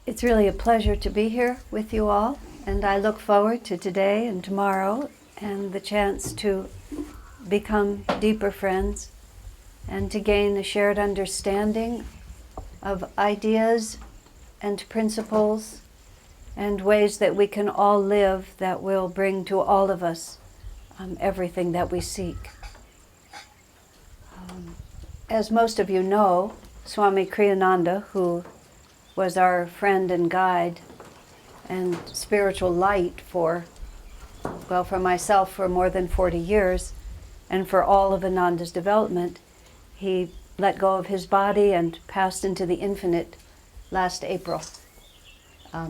It's really a pleasure to be here with you all, and I look forward to today and tomorrow and the chance to become deeper friends and to gain a shared understanding of ideas and principles and ways that we can all live that will bring to all of us everything that we seek. As most of you know, Swami Kriyananda, who was our friend and guide and spiritual light for myself for more than 40 years and for all of Ananda's development, he let go of his body and passed into the infinite last April.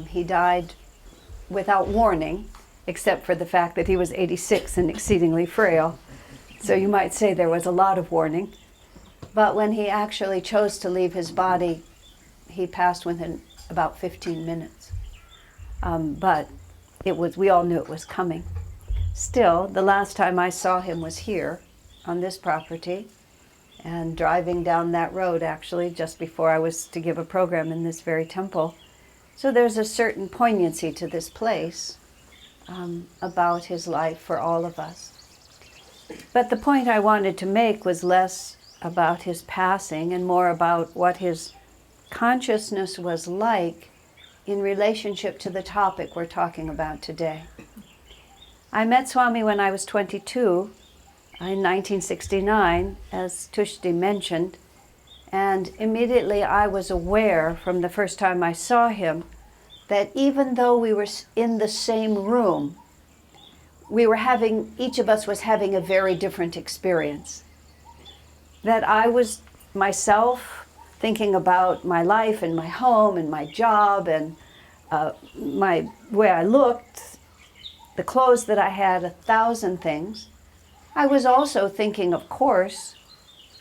He died without warning, except for the fact that he was 86 and exceedingly frail. So you might say there was a lot of warning. But when he actually chose to leave his body, he passed within about 15 minutes. But we all knew it was coming. Still, the last time I saw him was here on this property and driving down that road actually just before I was to give a program in this very temple. So there's a certain poignancy to this place about his life for all of us. But the point I wanted to make was less about his passing and more about what his consciousness was like in relationship to the topic we're talking about today. I met Swami when I was 22 in 1969, as Tushti mentioned, and immediately I was aware from the first time I saw him that even though we were in the same room, each of us was having a very different experience. That I was myself thinking about my life and my home and my job and my way I looked, the clothes that I had, 1,000 things. I was also thinking, of course,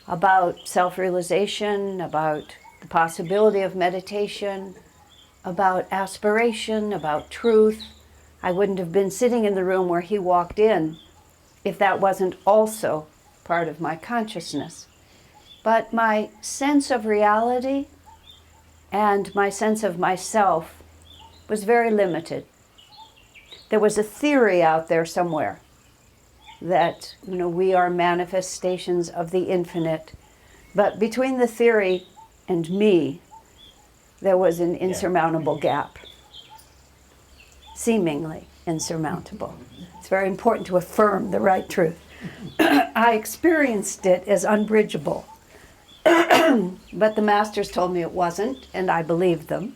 about self-realization, about the possibility of meditation, about aspiration, about truth. I wouldn't have been sitting in the room where he walked in if that wasn't also part of my consciousness. But my sense of reality and my sense of myself was very limited. There was a theory out there somewhere that, we are manifestations of the infinite. But between the theory and me, there was an insurmountable gap. Seemingly insurmountable. It's very important to affirm the right truth. I experienced it as unbridgeable. But the masters told me it wasn't, and I believed them.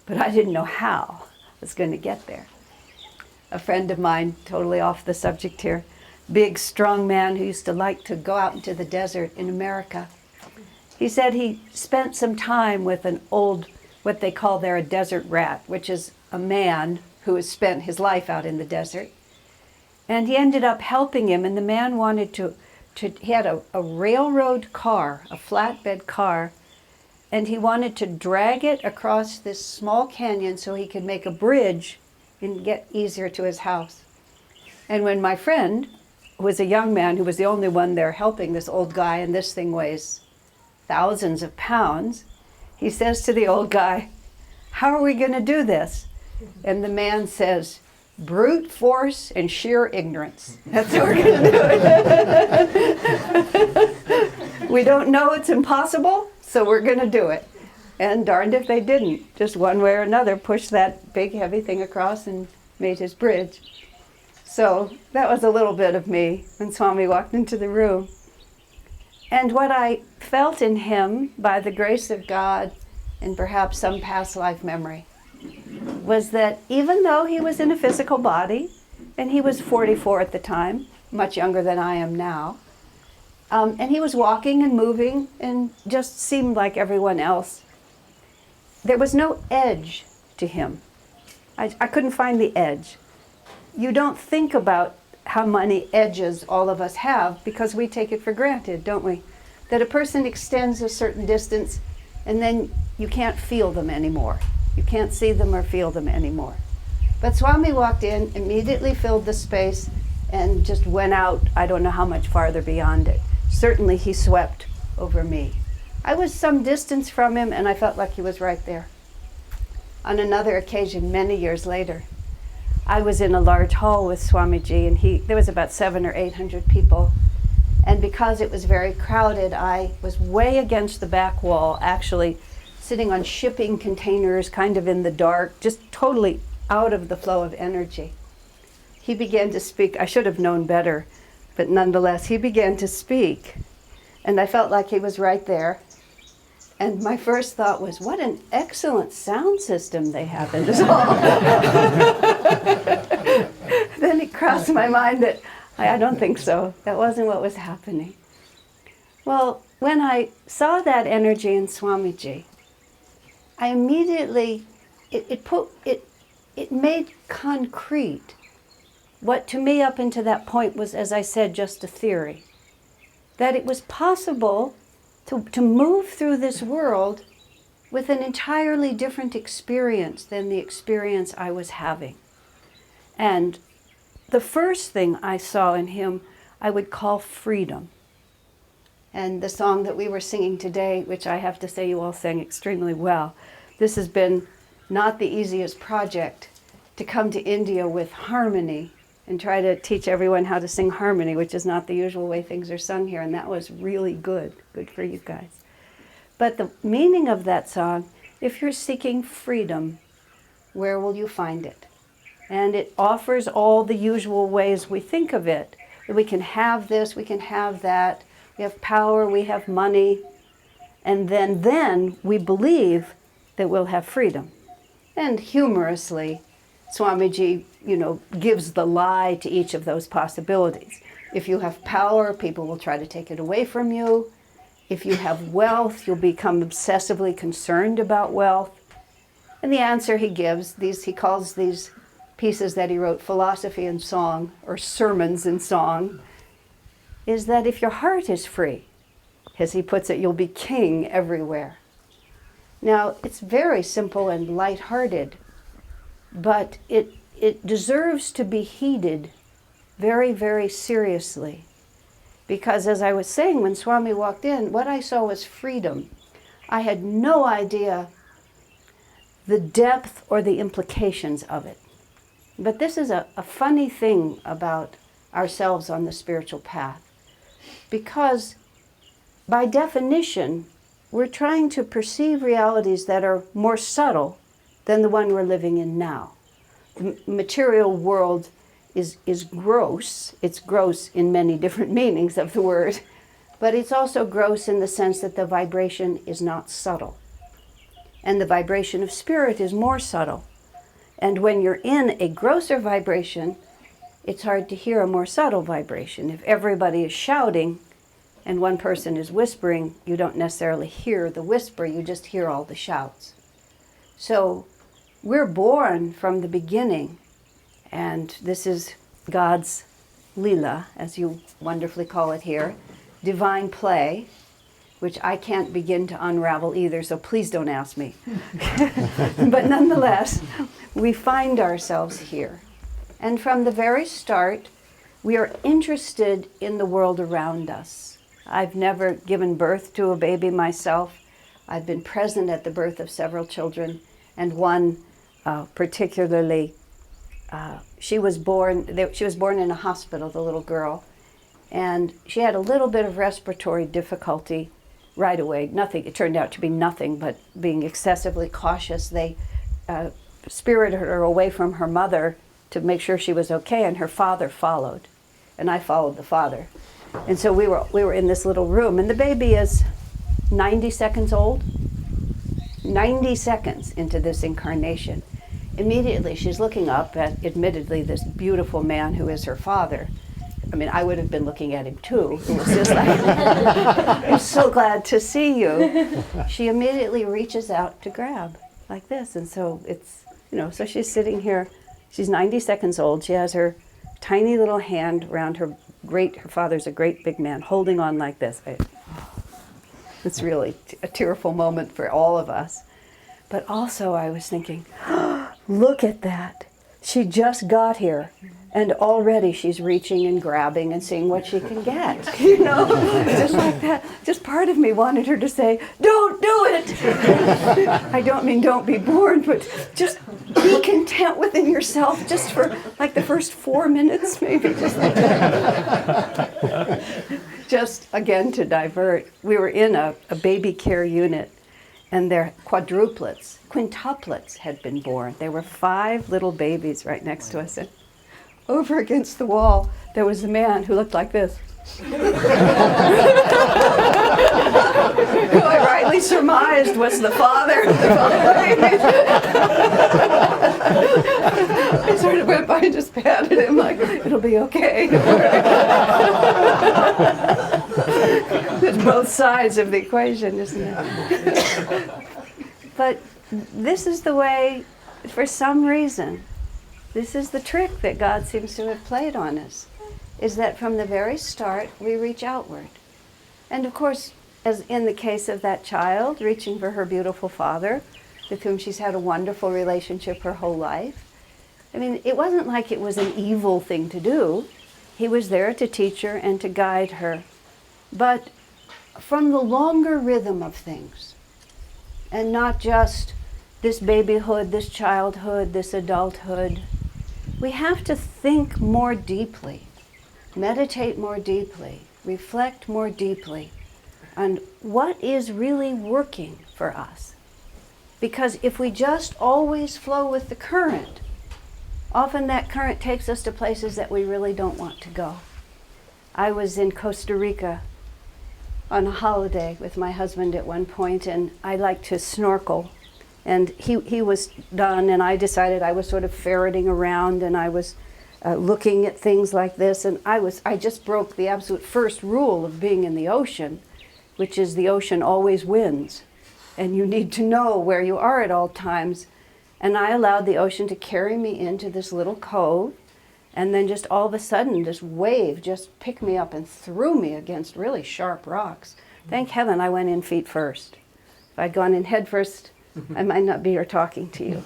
But I didn't know how I was going to get there. A friend of mine, totally off the subject here, big, strong man who used to like to go out into the desert in America. He said he spent some time with an old, what they call there a desert rat, which is a man who has spent his life out in the desert. And he ended up helping him, and the man wanted he had a railroad car, a flatbed car, and he wanted to drag it across this small canyon so he could make a bridge and get easier to his house. And when my friend, who was a young man who was the only one there helping this old guy, and this thing weighs thousands of pounds, he says to the old guy, "How are we going to do this?" And the man says, "Brute force and sheer ignorance. That's how we're going to do it." We don't know it's impossible, so we're going to do it. And darned if they didn't. Just one way or another, pushed that big heavy thing across and made his bridge. So that was a little bit of me when Swami walked into the room. And what I felt in him, by the grace of God and perhaps some past life memory, was that even though he was in a physical body, and he was 44 at the time, much younger than I am now, and he was walking and moving and just seemed like everyone else, there was no edge to him. I couldn't find the edge. You don't think about how many edges all of us have because we take it for granted, don't we? That a person extends a certain distance and then you can't feel them anymore. You can't see them or feel them anymore. But Swami walked in, immediately filled the space, and just went out, I don't know how much farther beyond it. Certainly he swept over me. I was some distance from him and I felt like he was right there. on another occasion, many years later, I was in a large hall with Swamiji, and there was about 700 or 800 people. And because it was very crowded, I was way against the back wall, actually sitting on shipping containers, kind of in the dark, just totally out of the flow of energy. He began to speak. I should have known better, but nonetheless, he began to speak. And I felt like he was right there. And my first thought was, what an excellent sound system they have in this hall. Then it crossed my mind that I don't think so. That wasn't what was happening. Well, when I saw that energy in Swamiji, I immediately, it made concrete what to me up until that point was, as I said, just a theory. That it was possible to move through this world with an entirely different experience than the experience I was having. And the first thing I saw in him, I would call freedom. And the song that we were singing today, which I have to say you all sang extremely well, this has been not the easiest project to come to India with harmony and try to teach everyone how to sing harmony, which is not the usual way things are sung here, and that was really good for you guys. But the meaning of that song, if you're seeking freedom, where will you find it? And it offers all the usual ways we think of it. That we can have this, we can have that, we have power, we have money, and then we believe that we'll have freedom. And humorously, Swamiji, gives the lie to each of those possibilities. If you have power, people will try to take it away from you. If you have wealth, you'll become obsessively concerned about wealth. And the answer he gives, he calls these pieces that he wrote philosophy in song, or sermons in song, is that if your heart is free, as he puts it, you'll be king everywhere. Now, it's very simple and lighthearted, but it deserves to be heeded very, very seriously. Because as I was saying, when Swami walked in, what I saw was freedom. I had no idea the depth or the implications of it. But this is a funny thing about ourselves on the spiritual path. Because by definition, we're trying to perceive realities that are more subtle than the one we're living in now. The material world is gross. It's gross in many different meanings of the word, but it's also gross in the sense that the vibration is not subtle. And the vibration of spirit is more subtle. And when you're in a grosser vibration, it's hard to hear a more subtle vibration. If everybody is shouting and one person is whispering, you don't necessarily hear the whisper, you just hear all the shouts. So we're born from the beginning, and this is God's Leela, as you wonderfully call it here, divine play, which I can't begin to unravel either, so please don't ask me. But nonetheless, we find ourselves here. And from the very start, we are interested in the world around us. I've never given birth to a baby myself. I've been present at the birth of several children, and one particularly, she was born in a hospital, the little girl, and she had a little bit of respiratory difficulty right away. Nothing, it turned out to be nothing, but being excessively cautious, they spirited her away from her mother to make sure she was okay, and her father followed, and I followed the father. And so we were in this little room, and the baby is 90 seconds old, 90 seconds into this incarnation. Immediately she's looking up at, admittedly, this beautiful man who is her father. I mean, I would have been looking at him too. It was just like, I'm so glad to see you. She immediately reaches out to grab like this, and so it's, so she's sitting here. She's 90 seconds old. She has her tiny little hand around her father's a great big man, holding on like this. It's really a tearful moment for all of us. But also I was thinking, look at that. She just got here, and already she's reaching and grabbing and seeing what she can get. Just like that. Just part of me wanted her to say, "Don't do it." I don't mean don't be born, but just be content within yourself, just for like the first 4 minutes, maybe, just like that. Just again to divert, we were in a baby care unit, and their quintuplets had been born. There were 5 little babies right next to us. And over against the wall, there was a man who looked like this. Who I rightly surmised was the father of the babies. I sort of went by and just patted him like, it'll be okay. There's both sides of the equation, isn't it? But this is the way, for some reason, this is the trick that God seems to have played on us, is that from the very start, we reach outward. And of course, as in the case of that child, reaching for her beautiful father, with whom she's had a wonderful relationship her whole life. I mean, it wasn't like it was an evil thing to do. He was there to teach her and to guide her. But from the longer rhythm of things, and not just this babyhood, this childhood, this adulthood, we have to think more deeply, meditate more deeply, reflect more deeply on what is really working for us. Because if we just always flow with the current, often that current takes us to places that we really don't want to go. I was in Costa Rica on a holiday with my husband at one point, and I like to snorkel. And he was done, and I decided I was sort of ferreting around, and I was looking at things like this, and I just broke the absolute first rule of being in the ocean, which is the ocean always wins, and you need to know where you are at all times. And I allowed the ocean to carry me into this little cove, and then just all of a sudden this wave just picked me up and threw me against really sharp rocks. Thank heaven I went in feet first. If I'd gone in head first, I might not be here talking to you.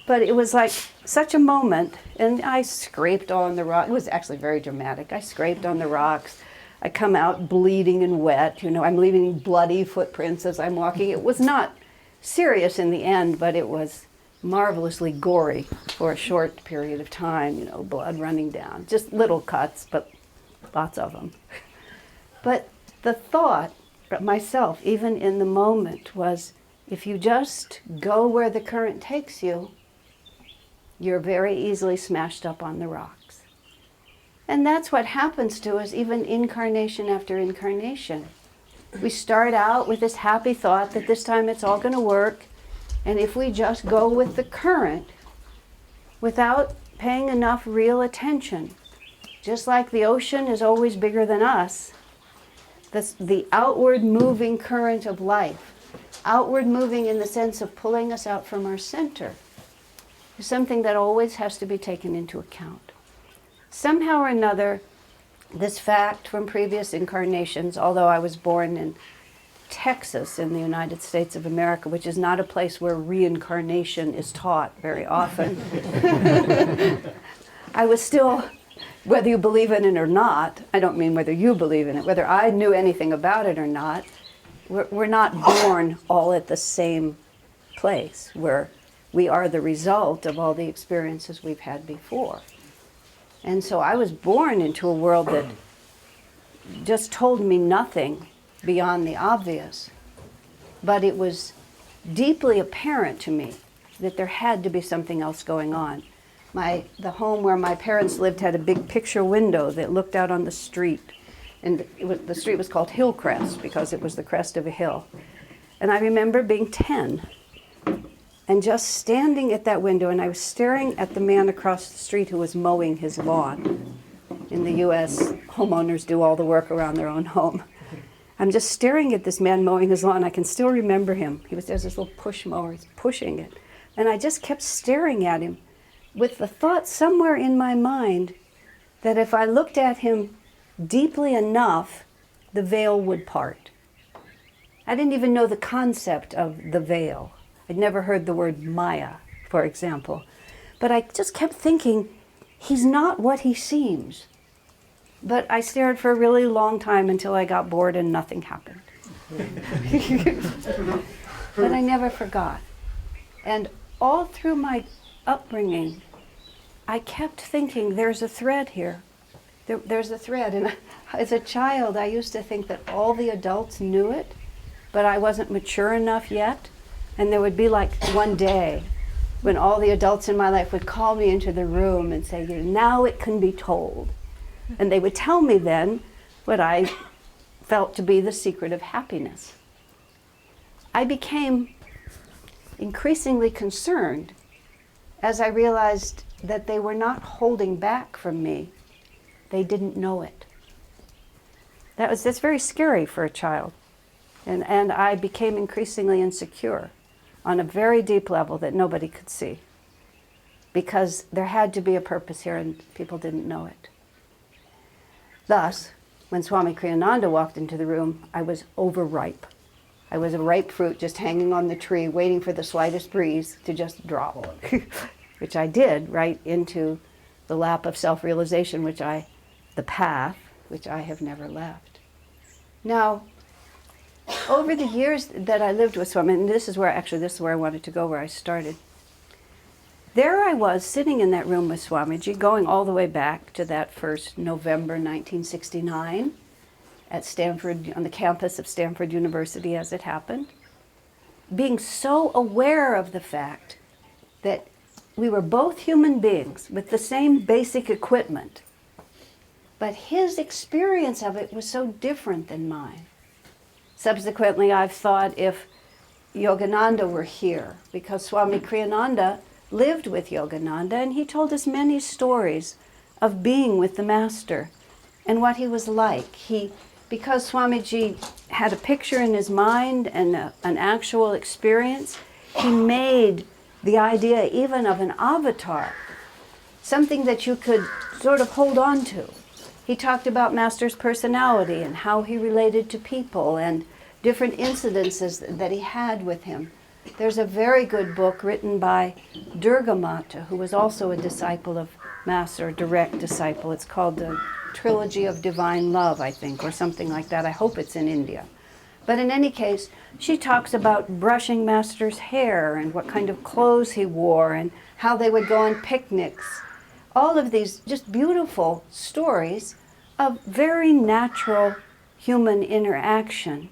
But it was like such a moment, and I scraped on the rock. It was actually very dramatic. I scraped on the rocks. I come out bleeding and wet. I'm leaving bloody footprints as I'm walking. It was not serious in the end, but it was marvelously gory for a short period of time, blood running down. Just little cuts, but lots of them. But the thought, myself, even in the moment, was, if you just go where the current takes you, you're very easily smashed up on the rocks. And that's what happens to us even incarnation after incarnation. We start out with this happy thought that this time it's all going to work, and if we just go with the current without paying enough real attention, just like the ocean is always bigger than us, the outward moving current of life, outward moving in the sense of pulling us out from our center, is something that always has to be taken into account. Somehow or another, this fact from previous incarnations, although I was born in Texas in the United States of America, which is not a place where reincarnation is taught very often, I was still, whether you believe in it or not, I don't mean whether you believe in it, whether I knew anything about it or not, we're not born all at the same place where we are the result of all the experiences we've had before. And so I was born into a world that just told me nothing beyond the obvious. But it was deeply apparent to me that there had to be something else going on. The home where my parents lived had a big picture window that looked out on the street. And the street was called Hillcrest because it was the crest of a hill. And I remember being 10 and just standing at that window, and I was staring at the man across the street who was mowing his lawn. In the U.S., homeowners do all the work around their own home. I'm just staring at this man mowing his lawn. I can still remember him. There's this little push mower, he's pushing it. And I just kept staring at him with the thought somewhere in my mind that if I looked at him deeply enough, the veil would part. I didn't even know the concept of the veil. I'd never heard the word Maya, for example. But I just kept thinking, he's not what he seems. But I stared for a really long time until I got bored and nothing happened. But I never forgot. And all through my upbringing, I kept thinking, there's a thread here. There's a thread. And as a child, I used to think that all the adults knew it, but I wasn't mature enough yet. And there would be like one day when all the adults in my life would call me into the room and say, now it can be told. And they would tell me then what I felt to be the secret of happiness. I became increasingly concerned as I realized that they were not holding back from me. They didn't know it. That's very scary for a child. And I became increasingly insecure on a very deep level that nobody could see, because there had to be a purpose here and people didn't know it. Thus, when Swami Kriyananda walked into the room, I was overripe. I was a ripe fruit just hanging on the tree, waiting for the slightest breeze to just drop, which I did right into the lap of self-realization, the path, which I have never left. Now, over the years that I lived with Swami, and this is where I wanted to go, where I started. There I was, sitting in that room with Swamiji, going all the way back to that first November 1969 at Stanford, on the campus of Stanford University as it happened, being so aware of the fact that we were both human beings with the same basic equipment, but his experience of it was so different than mine. Subsequently, I've thought if Yogananda were here, because Swami Kriyananda lived with Yogananda, and he told us many stories of being with the Master and what he was like. Because Swamiji had a picture in his mind and an actual experience, he made the idea even of an avatar, something that you could sort of hold on to. He talked about Master's personality and how he related to people and different incidences that he had with him. There's a very good book written by Durga Mata, who was also a disciple of Master, a direct disciple. It's called the Trilogy of Divine Love, I think, or something like that. I hope it's in India. But in any case, she talks about brushing Master's hair and what kind of clothes he wore and how they would go on picnics. All of these just beautiful stories of very natural human interaction.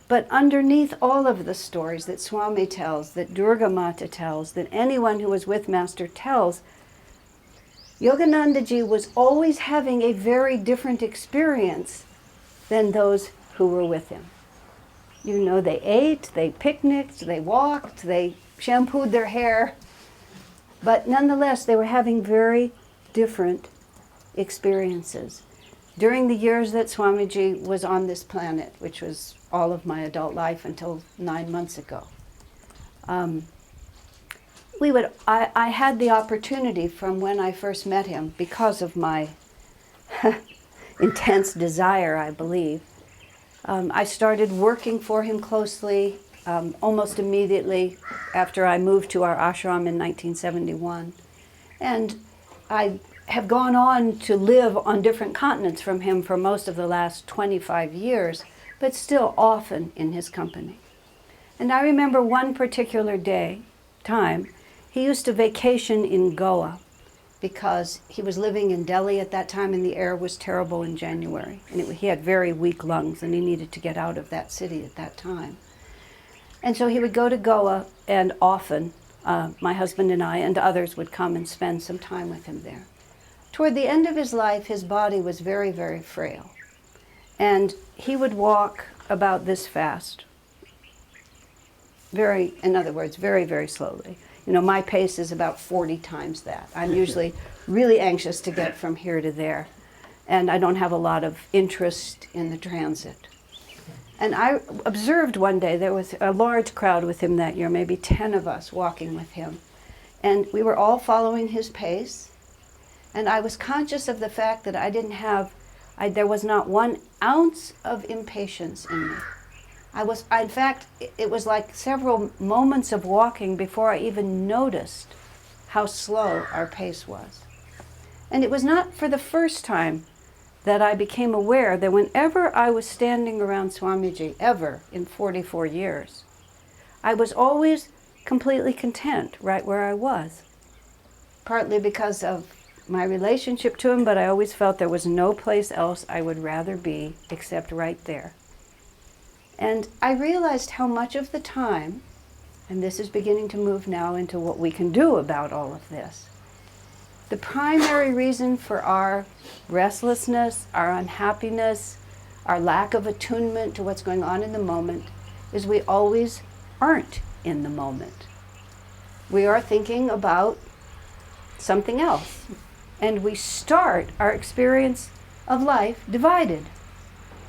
But underneath all of the stories that Swami tells, that Durga Mata tells, that anyone who was with Master tells, Yoganandaji was always having a very different experience than those who were with him. You know, they ate, they picnicked, they walked, they shampooed their hair, but nonetheless, they were having very different experiences. During the years that Swamiji was on this planet, which was all of my adult life until 9 months ago, I had the opportunity from when I first met him, because of my intense desire, I believe. I started working for him closely almost immediately after I moved to our ashram in 1971. And I have gone on to live on different continents from him for most of the last 25 years, but still often in his company. And I remember one particular time, he used to vacation in Goa because he was living in Delhi at that time and the air was terrible in January. And he had very weak lungs and he needed to get out of that city at that time. And so he would go to Goa, and often my husband and I and others would come and spend some time with him there. Toward the end of his life, his body was very, very frail. And he would walk about this fast. In other words, very, very slowly. You know, my pace is about 40 times that. I'm usually really anxious to get from here to there. And I don't have a lot of interest in the transit. And I observed one day, there was a large crowd with him that year, maybe 10 of us walking with him. And we were all following his pace. And I was conscious of the fact that there was not 1 ounce of impatience in me. In fact, it was like several moments of walking before I even noticed how slow our pace was. And it was not for the first time that I became aware that whenever I was standing around Swamiji, ever in 44 years, I was always completely content right where I was. Partly because of my relationship to him, but I always felt there was no place else I would rather be except right there. And I realized how much of the time, and this is beginning to move now into what we can do about all of this, the primary reason for our restlessness, our unhappiness, our lack of attunement to what's going on in the moment is we always aren't in the moment. We are thinking about something else. And we start our experience of life divided.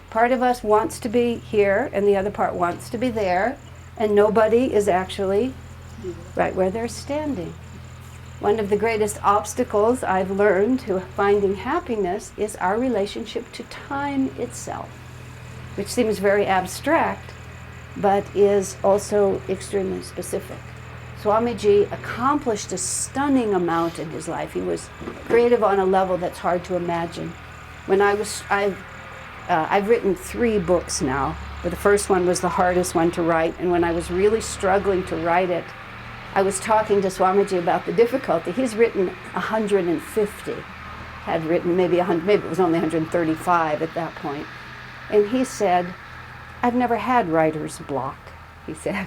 Part of us wants to be here and the other part wants to be there, and nobody is actually right where they're standing. One of the greatest obstacles I've learned to finding happiness is our relationship to time itself, which seems very abstract, but is also extremely specific. Swamiji accomplished a stunning amount in his life. He was creative on a level that's hard to imagine. I've written 3 books now, but the first one was the hardest one to write, and when I was really struggling to write it, I was talking to Swamiji about the difficulty. He's written 150, had written maybe 100, maybe it was only 135 at that point. And he said, "I've never had writer's block," he said.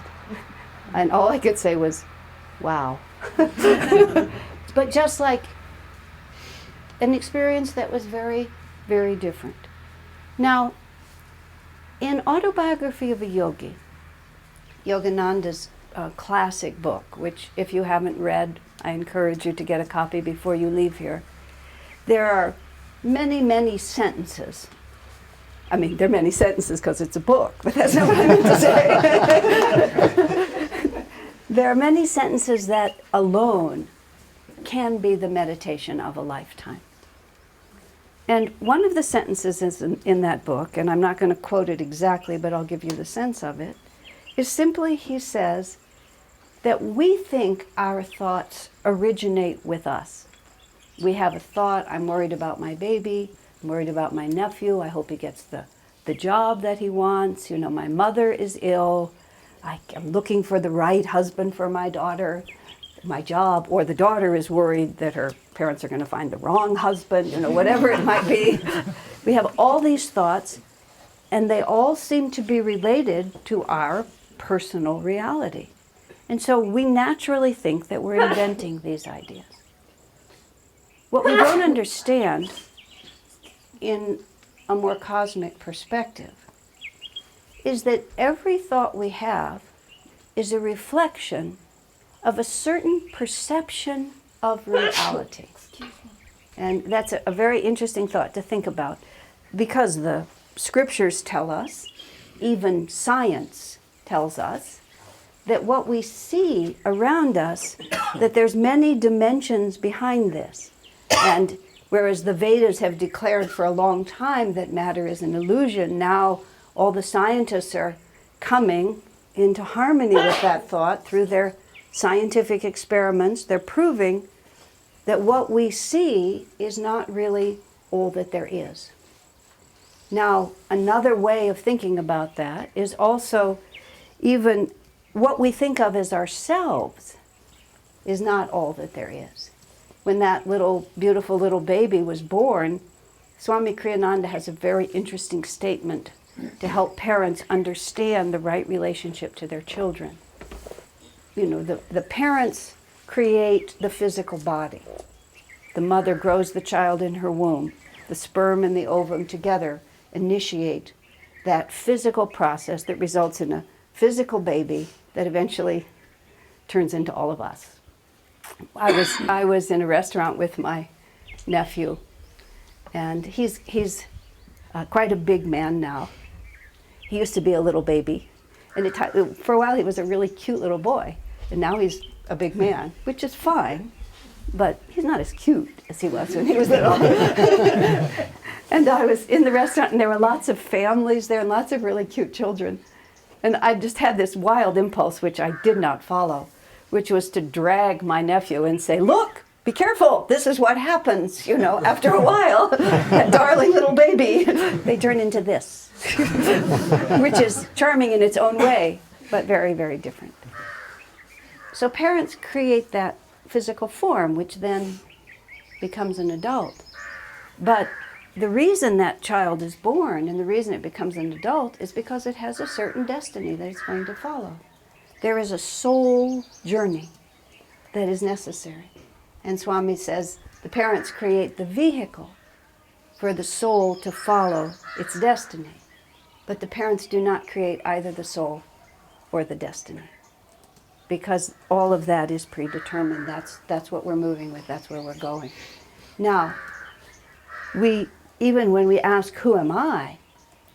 And all I could say was, wow. But just like an experience that was very, very different. Now, in Autobiography of a Yogi, Yogananda's classic book, which if you haven't read, I encourage you to get a copy before you leave here, there are many, many sentences. I mean, there are many sentences because it's a book, but that's not what I meant to say. There are many sentences that alone can be the meditation of a lifetime. And one of the sentences is in that book, and I'm not going to quote it exactly, but I'll give you the sense of it, is simply, he says, that we think our thoughts originate with us. We have a thought, I'm worried about my baby, I'm worried about my nephew, I hope he gets the job that he wants, my mother is ill, I'm looking for the right husband for my daughter, my job, or the daughter is worried that her parents are going to find the wrong husband, whatever it might be. We have all these thoughts, and they all seem to be related to our personal reality. And so we naturally think that we're inventing these ideas. What we don't understand in a more cosmic perspective is that every thought we have is a reflection of a certain perception of reality. And that's a very interesting thought to think about, because the scriptures tell us, even science tells us, that what we see around us, that there's many dimensions behind this. And whereas the Vedas have declared for a long time that matter is an illusion, now all the scientists are coming into harmony with that thought through their scientific experiments. They're proving that what we see is not really all that there is. Now, another way of thinking about that is also even what we think of as ourselves is not all that there is. When that little, beautiful little baby was born, Swami Kriyananda has a very interesting statement to help parents understand the right relationship to their children. The parents create the physical body. The mother grows the child in her womb. The sperm and the ovum together initiate that physical process that results in a physical baby that eventually turns into all of us. I was in a restaurant with my nephew, and he's quite a big man now. He used to be a little baby, and for a while he was a really cute little boy, and now he's a big man, which is fine, but he's not as cute as he was when he was little. And I was in the restaurant, and there were lots of families there and lots of really cute children. And I just had this wild impulse, which I did not follow, which was to drag my nephew and say, look, be careful, this is what happens, after a while. That darling little baby, they turn into this, which is charming in its own way, but very, very different. So parents create that physical form, which then becomes an adult. But the reason that child is born and the reason it becomes an adult is because it has a certain destiny that it's going to follow. There is a soul journey that is necessary. And Swami says the parents create the vehicle for the soul to follow its destiny. But the parents do not create either the soul or the destiny, because all of that is predetermined. That's what we're moving with. That's where we're going. Now, even when we ask, who am I?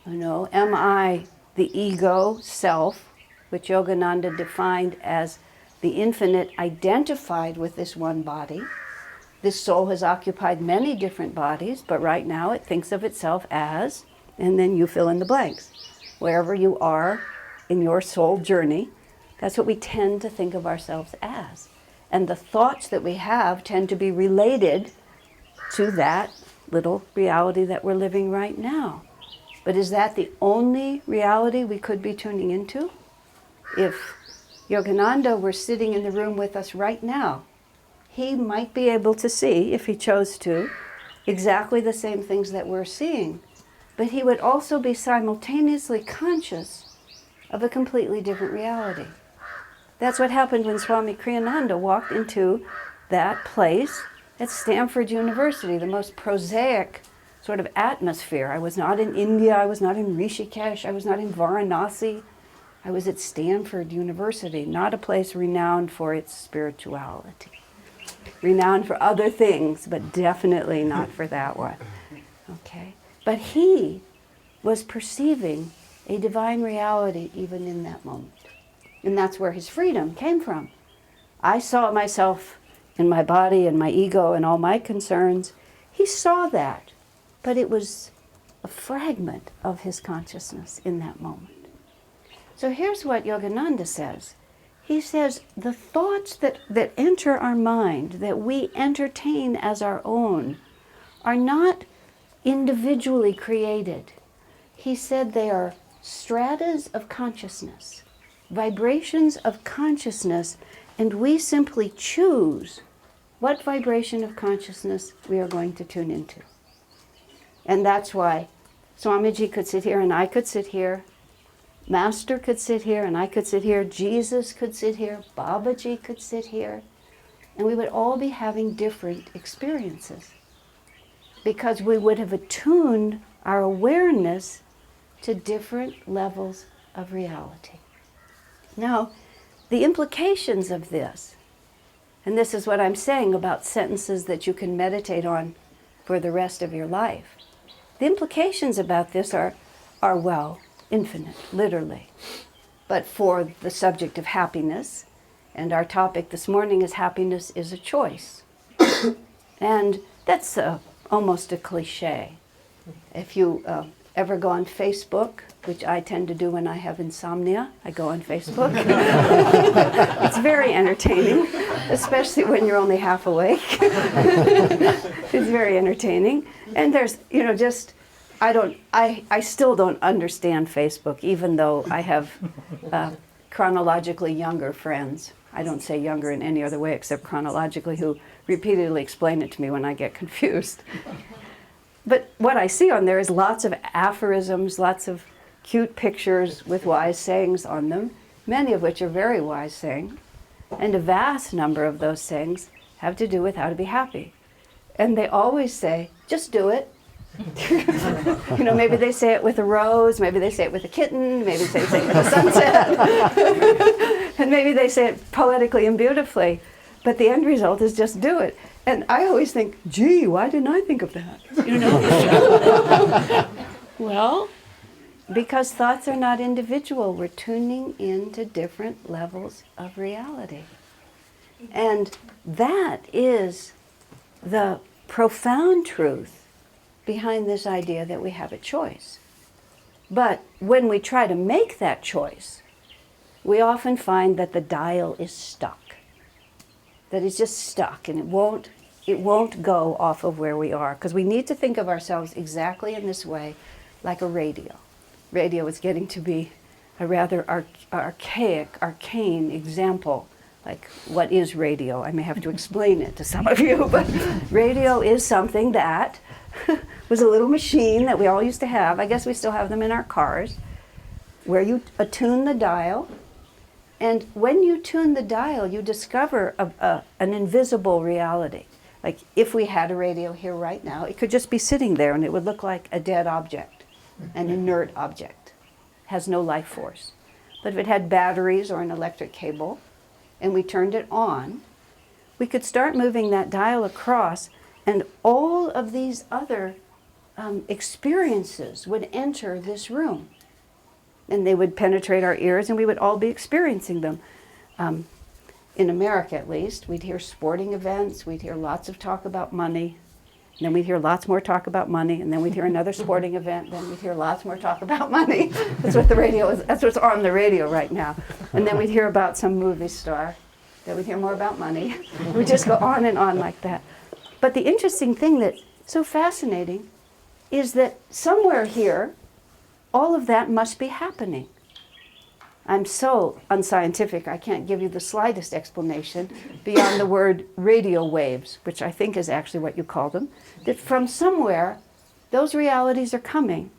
Am I the ego, self, which Yogananda defined as the infinite identified with this one body? This soul has occupied many different bodies, but right now it thinks of itself as, and then you fill in the blanks. Wherever you are in your soul journey, that's what we tend to think of ourselves as. And the thoughts that we have tend to be related to that little reality that we're living right now. But is that the only reality we could be tuning into? If Yogananda were sitting in the room with us right now, he might be able to see, if he chose to, exactly the same things that we're seeing. But he would also be simultaneously conscious of a completely different reality. That's what happened when Swami Kriyananda walked into that place at Stanford University, the most prosaic sort of atmosphere. I was not in India, I was not in Rishikesh, I was not in Varanasi. I was at Stanford University, not a place renowned for its spirituality. Renowned for other things, but definitely not for that one. Okay? But he was perceiving a divine reality even in that moment. And that's where his freedom came from. I saw myself in my body and my ego and all my concerns. He saw that, but it was a fragment of his consciousness in that moment. So here's what Yogananda says. He says, the thoughts that enter our mind, that we entertain as our own, are not individually created. He said they are stratas of consciousness, vibrations of consciousness, and we simply choose what vibration of consciousness we are going to tune into. And that's why Swamiji could sit here and I could sit here, Master could sit here and I could sit here, Jesus could sit here, Babaji could sit here, and we would all be having different experiences because we would have attuned our awareness to different levels of reality. Now, the implications of this, and this is what I'm saying about sentences that you can meditate on for the rest of your life. The implications about this are well, infinite, literally. But for the subject of happiness, and our topic this morning is happiness is a choice. And that's almost a cliche. If you ever go on Facebook, which I tend to do when I have insomnia, I go on Facebook. It's very entertaining, especially when you're only half awake. It's very entertaining. And there's, I still don't understand Facebook, even though I have chronologically younger friends. I don't say younger in any other way except chronologically, who repeatedly explain it to me when I get confused. But what I see on there is lots of aphorisms, lots of cute pictures with wise sayings on them, many of which are very wise sayings. And a vast number of those sayings have to do with how to be happy. And they always say, just do it. Maybe they say it with a rose, maybe they say it with a kitten, maybe they say it with a sunset. And maybe they say it poetically and beautifully. But the end result is just do it. And I always think, gee, why didn't I think of that? Well, because thoughts are not individual. We're tuning into different levels of reality. And that is the profound truth behind this idea that we have a choice. But when we try to make that choice, we often find that the dial is stuck. that is just stuck, and it won't go off of where we are, because we need to think of ourselves exactly in this way, like a radio. Radio is getting to be a rather arcane example. Like, what is radio? I may have to explain it to some of you, but radio is something that was a little machine that we all used to have. I guess we still have them in our cars, where you attune the dial. And when you tune the dial, you discover an invisible reality. Like, if we had a radio here right now, it could just be sitting there and it would look like a dead object, an inert object. Has no life force. But if it had batteries or an electric cable, and we turned it on, we could start moving that dial across, and all of these other experiences would enter this room. And they would penetrate our ears, and we would all be experiencing them. In America, at least, we'd hear sporting events, we'd hear lots of talk about money, and then we'd hear lots more talk about money, and then we'd hear another sporting event, then we'd hear lots more talk about money. That's what the radio is, that's what's on the radio right now. And then we'd hear about some movie star, then we'd hear more about money. We'd just go on and on like that. But the interesting thing that's so fascinating is that somewhere here, all of that must be happening. I'm so unscientific, I can't give you the slightest explanation beyond the word radio waves, which I think is actually what you call them, that from somewhere, those realities are coming.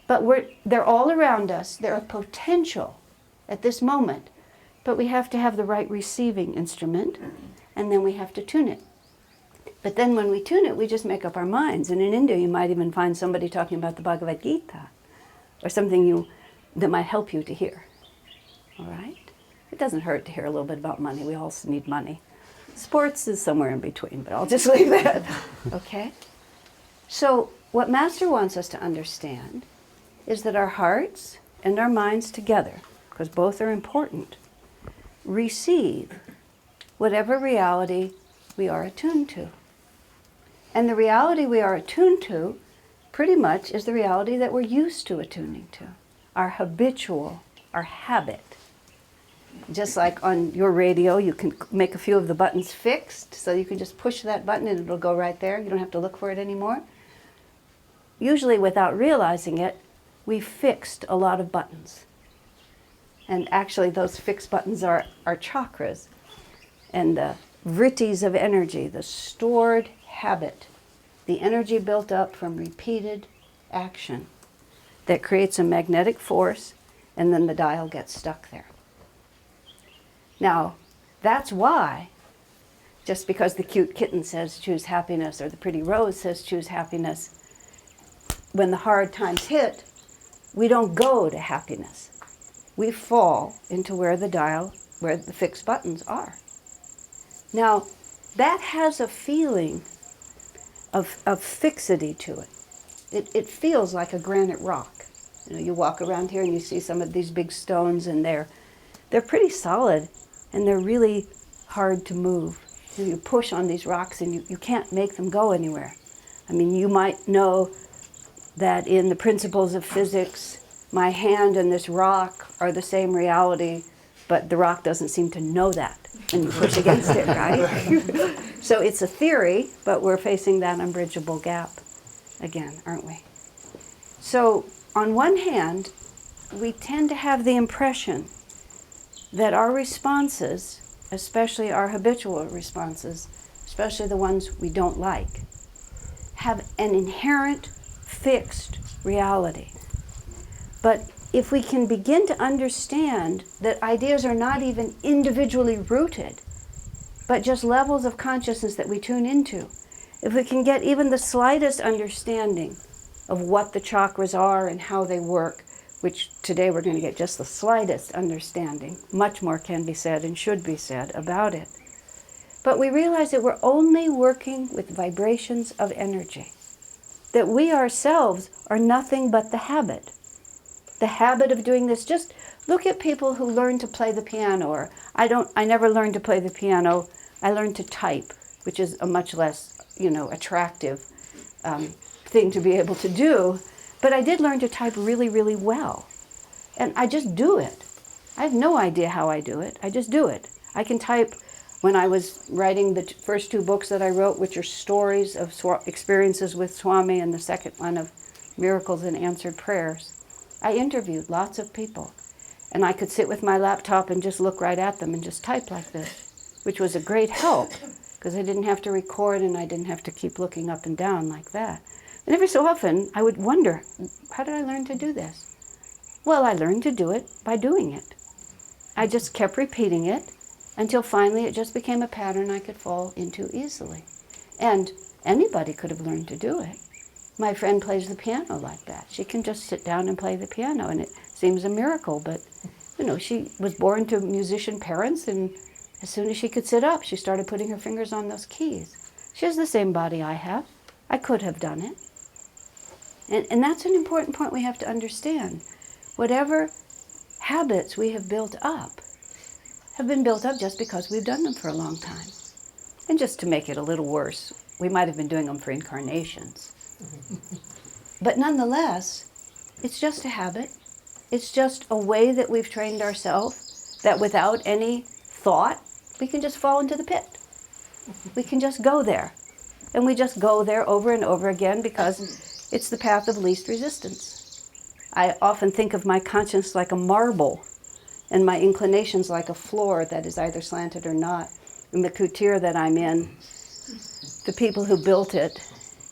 But they're all around us, they're a potential at this moment, but we have to have the right receiving instrument, and then we have to tune it. But then when we tune it, we just make up our minds. And in India, you might even find somebody talking about the Bhagavad Gita, or something that might help you to hear. All right? It doesn't hurt to hear a little bit about money. We all need money. Sports is somewhere in between, but I'll just leave that. Okay? So what Master wants us to understand is that our hearts and our minds together, because both are important, receive whatever reality we are attuned to. And the reality we are attuned to pretty much is the reality that we're used to attuning to. Our habitual, our habit. Just like on your radio, you can make a few of the buttons fixed, so you can just push that button and it'll go right there. You don't have to look for it anymore. Usually without realizing it, we fixed a lot of buttons. And actually those fixed buttons are our chakras and the vrittis of energy, the stored habit, the energy built up from repeated action that creates a magnetic force, and then the dial gets stuck there. Now, that's why, just because the cute kitten says choose happiness, or the pretty rose says choose happiness, when the hard times hit, we don't go to happiness. We fall into where the fixed buttons are. Now, that has a feeling of fixity to it. It feels like a granite rock. You know, you walk around here and you see some of these big stones, and they're pretty solid, and they're really hard to move. You push on these rocks and you can't make them go anywhere. I mean, you might know that in the principles of physics, my hand and this rock are the same reality, but the rock doesn't seem to know that when you push against it, right? So it's a theory, but we're facing that unbridgeable gap again, aren't we? So on one hand, we tend to have the impression that our responses, especially our habitual responses, especially the ones we don't like, have an inherent fixed reality. But if we can begin to understand that ideas are not even individually rooted, but just levels of consciousness that we tune into, if we can get even the slightest understanding of what the chakras are and how they work, which today we're going to get just the slightest understanding, much more can be said and should be said about it. But we realize that we're only working with vibrations of energy, that we ourselves are nothing but the habit. The habit of doing this. Just look at people who learn to play the piano, or I never learned to play the piano. I learned to type, which is a much less, attractive thing to be able to do. But I did learn to type really, really well. And I just do it. I have no idea how I do it. I just do it. I can type When I was writing the first two books that I wrote, which are stories of experiences with Swami, and the second one of miracles and answered prayers, I interviewed lots of people. And I could sit with my laptop and just look right at them and just type like this, which was a great help, because I didn't have to record and I didn't have to keep looking up and down like that. And every so often, I would wonder, how did I learn to do this? Well, I learned to do it by doing it. I just kept repeating it until finally it just became a pattern I could fall into easily. And anybody could have learned to do it. My friend plays the piano like that. She can just sit down and play the piano, and it seems a miracle, but she was born to musician parents, and as soon as she could sit up, she started putting her fingers on those keys. She has the same body I have. I could have done it. And that's an important point we have to understand. Whatever habits we have built up have been built up just because we've done them for a long time. And just to make it a little worse, we might have been doing them for incarnations. But nonetheless, it's just a habit. It's just a way that we've trained ourselves that without any thought, we can just fall into the pit. We can just go there. And we just go there over and over again because it's the path of least resistance. I often think of my conscience like a marble and my inclinations like a floor that is either slanted or not. In the kutir that I'm in, the people who built it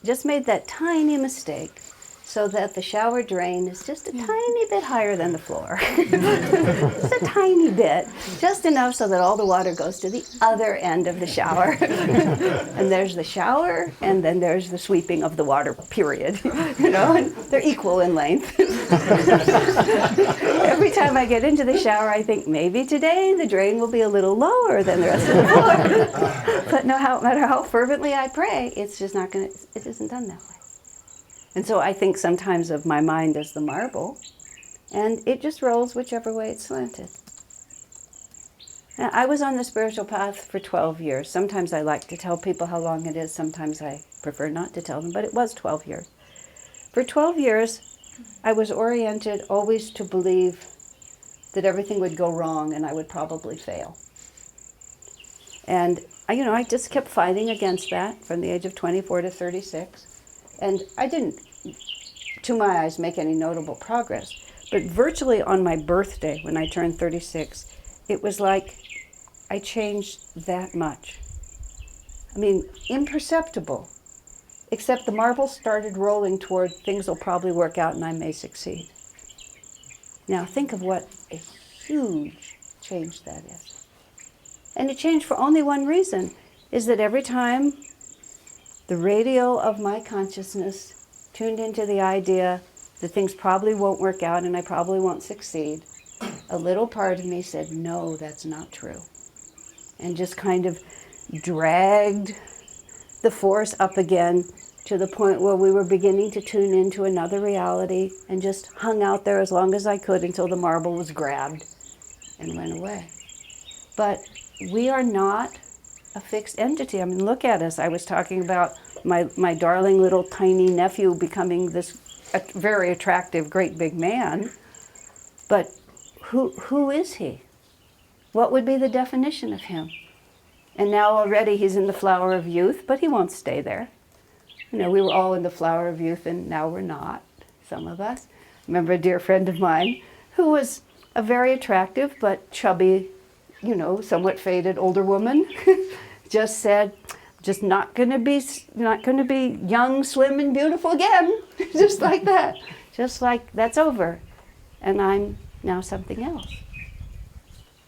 just made that tiny mistake so that the shower drain is just a tiny bit higher than the floor. Just a tiny bit, just enough so that all the water goes to the other end of the shower. And there's the shower, and then there's the sweeping of the water, period. And they're equal in length. Every time I get into the shower, I think maybe today the drain will be a little lower than the rest of the floor. But no matter how fervently I pray, it's just not going to, it isn't done that way. And so I think sometimes of my mind as the marble, and it just rolls whichever way it's slanted. Now, I was on the spiritual path for 12 years. Sometimes I like to tell people how long it is. Sometimes I prefer not to tell them, but it was 12 years. For 12 years, I was oriented always to believe that everything would go wrong and I would probably fail. And, I just kept fighting against that from the age of 24 to 36. And I didn't, to my eyes, make any notable progress. But virtually on my birthday, when I turned 36, it was like I changed that much. I mean, imperceptible, except the marble started rolling toward things will probably work out and I may succeed. Now think of what a huge change that is. And it changed for only one reason, is that every time the radio of my consciousness tuned into the idea that things probably won't work out and I probably won't succeed, a little part of me said, no, that's not true. And just kind of dragged the force up again to the point where we were beginning to tune into another reality and just hung out there as long as I could until the marble was grabbed and went away. But we are not a fixed entity. I mean, look at us. I was talking about my darling little tiny nephew becoming this very attractive, great big man. But who is he? What would be the definition of him? And now already he's in the flower of youth, but he won't stay there. We were all in the flower of youth, and now we're not, some of us. I remember a dear friend of mine who was a very attractive but chubby, somewhat faded older woman, just said, just not going to be young, slim, and beautiful again. Just like that. Just like that's over. And I'm now something else.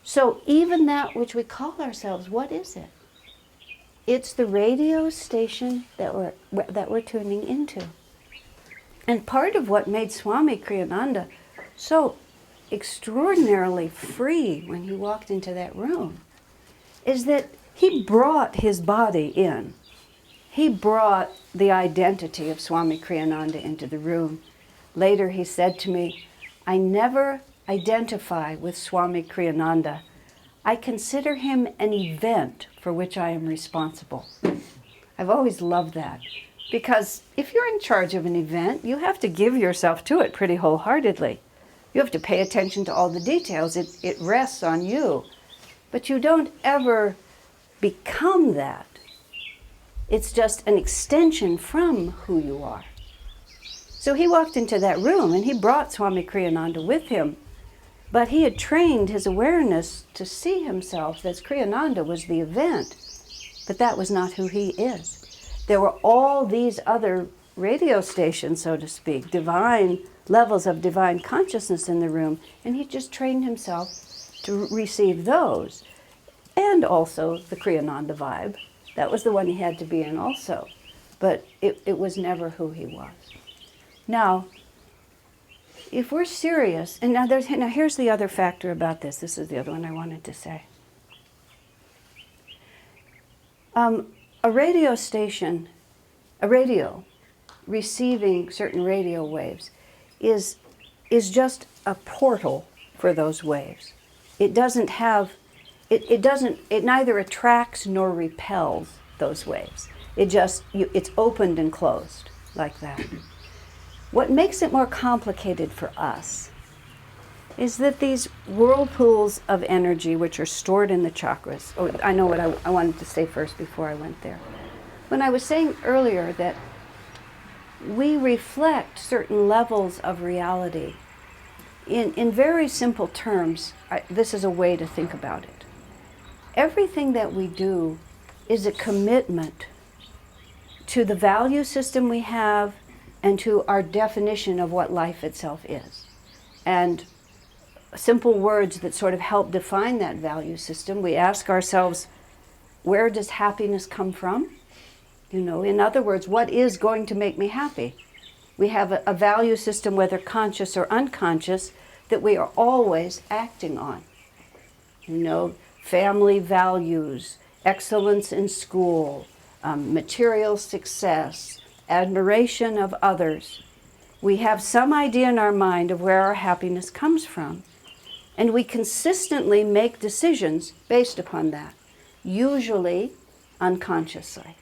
So even that which we call ourselves, what is it? It's the radio station that we're tuning into. And part of what made Swami Kriyananda so extraordinarily free when he walked into that room is that he brought his body in. He brought the identity of Swami Kriyananda into the room. Later he said to me, I never identify with Swami Kriyananda. I consider him an event for which I am responsible. I've always loved that. Because if you're in charge of an event, you have to give yourself to it pretty wholeheartedly. You have to pay attention to all the details. It rests on you. But you don't ever become that. It's just an extension from who you are. So he walked into that room and he brought Swami Kriyananda with him. But he had trained his awareness to see himself as Kriyananda was the event. But that was not who he is. There were all these other radio stations, so to speak, divine levels of divine consciousness in the room, and he just trained himself to receive those. And also the Kriyananda vibe. That was the one he had to be in also. But it was never who he was. Now, if we're serious, and now here's the other factor about this. This is the other one I wanted to say. A radio station, a radio receiving certain radio waves is just a portal for those waves. It doesn't have, it neither attracts nor repels those waves. It's opened and closed like that. What makes it more complicated for us is that these whirlpools of energy which are stored in the chakras, I know what I wanted to say first before I went there. When I was saying earlier that we reflect certain levels of reality, in very simple terms, this is a way to think about it. Everything that we do is a commitment to the value system we have and to our definition of what life itself is. And simple words that sort of help define that value system, we ask ourselves, where does happiness come from? In other words, what is going to make me happy? We have a value system, whether conscious or unconscious, that we are always acting on. Family values, excellence in school, material success, admiration of others. We have some idea in our mind of where our happiness comes from, and we consistently make decisions based upon that, usually unconsciously,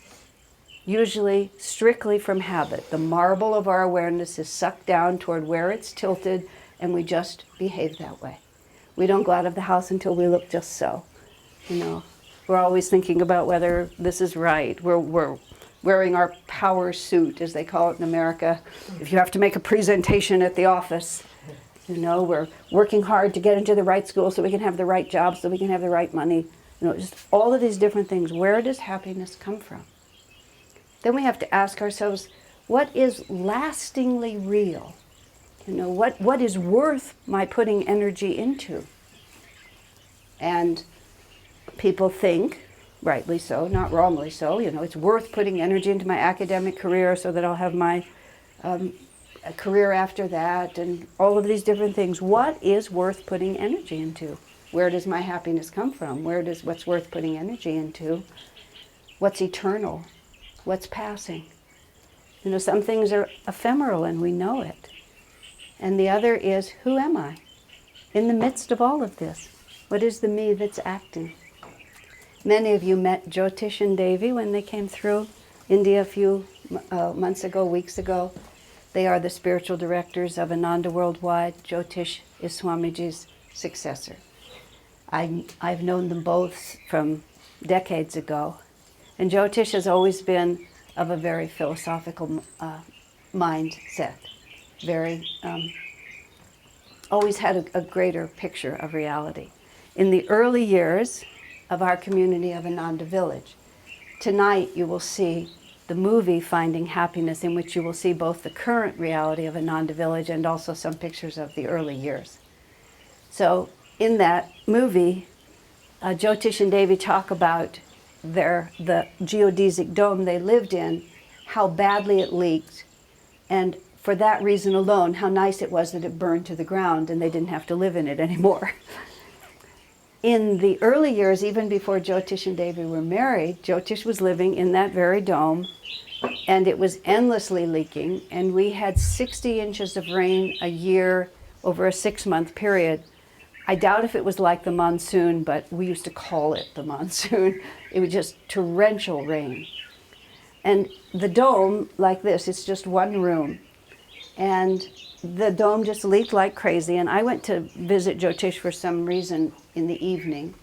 usually strictly from habit. The marble of our awareness is sucked down toward where it's tilted, and we just behave that way. We don't go out of the house until we look just so. We're always thinking about whether this is right. We're wearing our power suit, as they call it in America. If you have to make a presentation at the office, we're working hard to get into the right school so we can have the right job, so we can have the right money. Just all of these different things. Where does happiness come from? Then we have to ask ourselves, what is lastingly real? What is worth my putting energy into? And people think, rightly so, not wrongly so, it's worth putting energy into my academic career so that I'll have my a career after that, and all of these different things. What is worth putting energy into? Where does my happiness come from? What's worth putting energy into? What's eternal? What's passing? Some things are ephemeral and we know it. And the other is, who am I? In the midst of all of this, what is the me that's acting? Many of you met Jyotish and Devi when they came through India a few months ago, weeks ago. They are the spiritual directors of Ananda Worldwide. Jyotish is Swamiji's successor. I've known them both from decades ago. And Jyotish has always been of a very philosophical mindset. Always had a greater picture of reality. In the early years of our community of Ananda Village, tonight you will see the movie Finding Happiness, in which you will see both the current reality of Ananda Village and also some pictures of the early years. So in that movie, Jyotish and Devi talk about the geodesic dome they lived in, how badly it leaked, and for that reason alone, how nice it was that it burned to the ground and they didn't have to live in it anymore. In the early years, even before Jyotish and Devi were married, Jyotish was living in that very dome, and it was endlessly leaking, and we had 60 inches of rain a year over a 6-month period. I doubt if it was like the monsoon, but we used to call it the monsoon. It was just torrential rain. And the dome, like this, it's just one room. And the dome just leaked like crazy. And I went to visit Jyotish for some reason in the evening.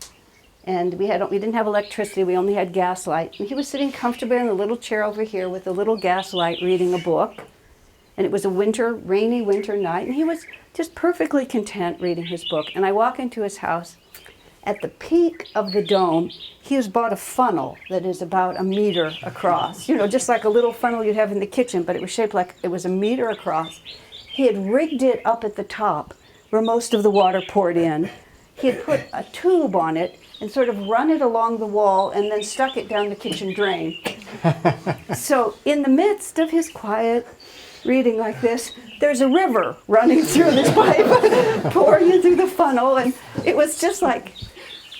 And we didn't have electricity, we only had gas light. And he was sitting comfortably in the little chair over here with a little gas light reading a book. And it was a rainy winter night, and he was just perfectly content reading his book. And I walk into his house. At the peak of the dome, he has bought a funnel that is about 1 meter across. Just like a little funnel you'd have in the kitchen, but it was shaped like it was 1 meter across. He had rigged it up at the top where most of the water poured in. He had put a tube on it and sort of run it along the wall and then stuck it down the kitchen drain. So in the midst of his quiet reading like this, there's a river running through this pipe, pouring in through the funnel, and it was just like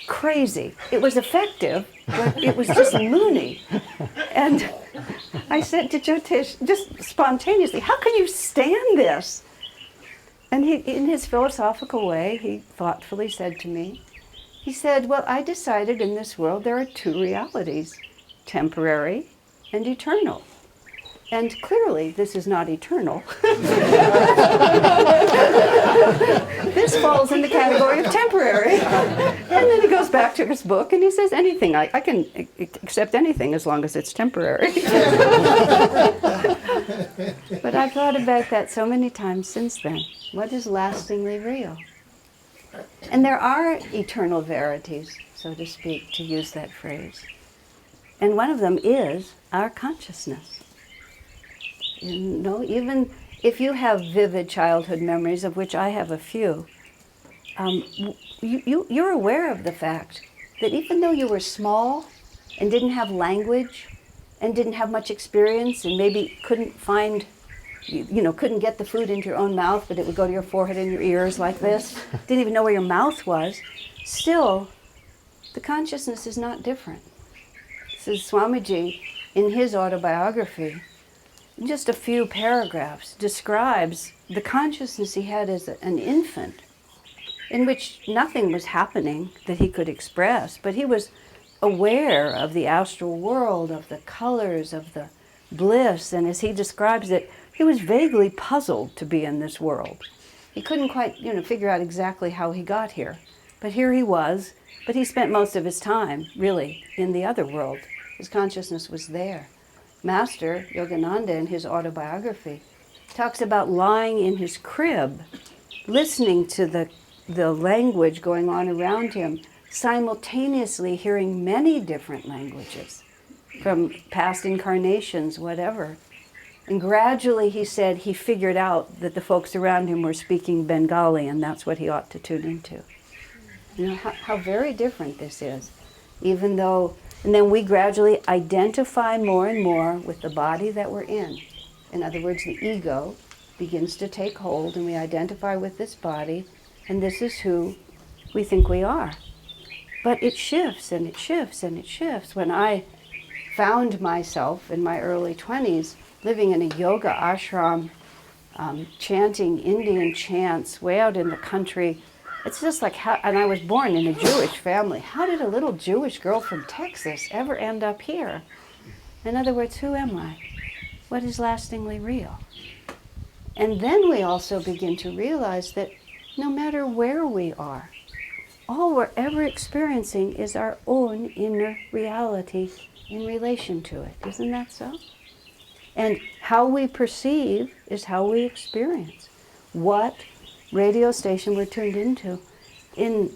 crazy. It was effective, but it was just loony. And I said to Jyotish, just spontaneously, how can you stand this? And he, in his philosophical way, he thoughtfully said to me, he said, well, I decided in this world there are 2 realities, temporary and eternal. And clearly, this is not eternal. This falls in the category of temporary. And then he goes back to his book and he says, anything, I can accept anything as long as it's temporary. But I've thought about that so many times since then. What is lastingly real? And there are eternal verities, so to speak, to use that phrase. And one of them is our consciousness. Even if you have vivid childhood memories, of which I have a few, you're aware of the fact that even though you were small and didn't have language and didn't have much experience and maybe couldn't couldn't get the food into your own mouth, but it would go to your forehead and your ears like this, didn't even know where your mouth was, still, the consciousness is not different. This is Swamiji, in his autobiography, in just a few paragraphs, describes the consciousness he had as an infant, in which nothing was happening that he could express, but he was aware of the astral world, of the colors, of the bliss, and as he describes it, he was vaguely puzzled to be in this world. He couldn't quite, figure out exactly how he got here, but here he was, but he spent most of his time, really, in the other world. His consciousness was there. Master Yogananda, in his autobiography, talks about lying in his crib, listening to the language going on around him, simultaneously hearing many different languages from past incarnations, whatever. And gradually, he said, he figured out that the folks around him were speaking Bengali, and that's what he ought to tune into. How very different this is, even though. And then we gradually identify more and more with the body that we're in. In other words, the ego begins to take hold, and we identify with this body, and this is who we think we are. But it shifts, and it shifts, and it shifts. When I found myself in my early 20s living in a yoga ashram, chanting Indian chants way out in the country, it's just like and I was born in a Jewish family. How did a little Jewish girl from Texas ever end up here? In other words, who am I? What is lastingly real? And then we also begin to realize that no matter where we are, all we're ever experiencing is our own inner reality in relation to it. Isn't that so? And how we perceive is how we experience. What radio station we're tuned into. In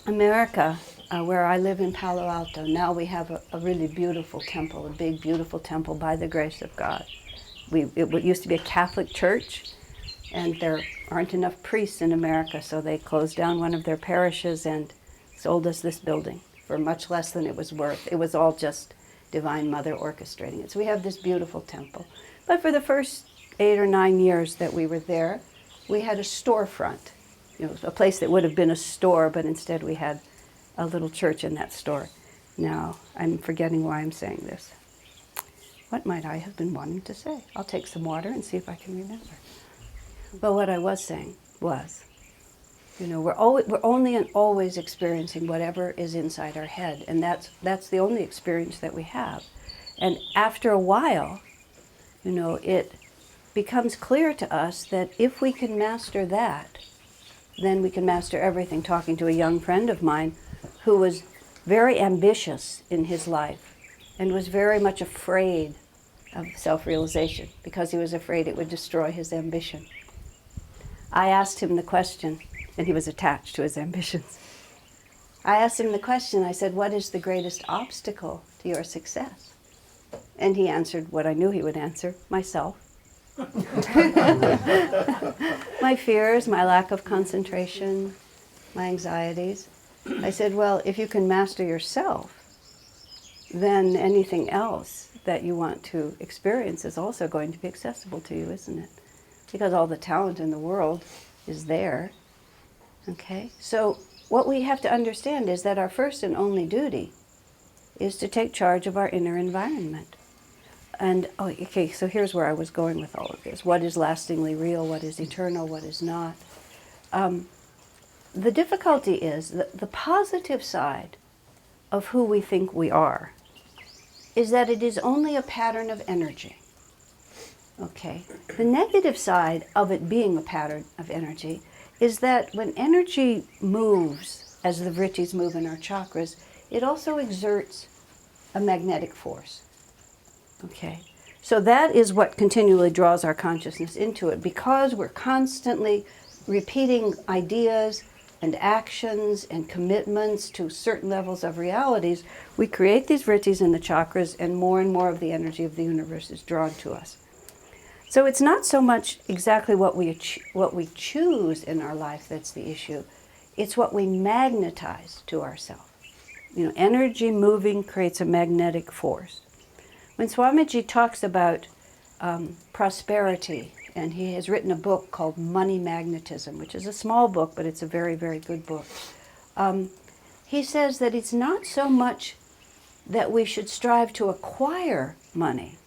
America, where I live in Palo Alto, now we have a really beautiful temple, a big, beautiful temple by the grace of God. It used to be a Catholic church, and there aren't enough priests in America, so they closed down one of their parishes and sold us this building for much less than it was worth. It was all just Divine Mother orchestrating it. So we have this beautiful temple. But for the first 8 or 9 years that we were there, we had a storefront, a place that would have been a store, but instead we had a little church in that store. Now, I'm forgetting why I'm saying this. What might I have been wanting to say? I'll take some water and see if I can remember. But what I was saying was, we're only and always experiencing whatever is inside our head, and that's the only experience that we have. And after a while, it becomes clear to us that if we can master that, then we can master everything. Talking to a young friend of mine who was very ambitious in his life and was very much afraid of self-realization because he was afraid it would destroy his ambition. I asked him the question, and he was attached to his ambitions. I asked him the question, I said, what is the greatest obstacle to your success? And he answered what I knew he would answer, myself. My fears, my lack of concentration, my anxieties. I said, well, if you can master yourself, then anything else that you want to experience is also going to be accessible to you, isn't it? Because all the talent in the world is there. Okay? So what we have to understand is that our first and only duty is to take charge of our inner environment. And, okay, so here's where I was going with all of this. What is lastingly real? What is eternal? What is not? The difficulty is that the positive side of who we think we are is that it is only a pattern of energy. Okay? The negative side of it being a pattern of energy is that when energy moves, as the vrittis move in our chakras, it also exerts a magnetic force. Okay? So that is what continually draws our consciousness into it. Because we're constantly repeating ideas and actions and commitments to certain levels of realities, we create these vrittis in the chakras, and more of the energy of the universe is drawn to us. So it's not so much exactly what we choose in our life that's the issue. It's what we magnetize to ourselves. You know, energy moving creates a magnetic force. When Swamiji talks about prosperity, and he has written a book called Money Magnetism, which is a small book, but it's a very, very good book. He says that it's not so much that we should strive to acquire money,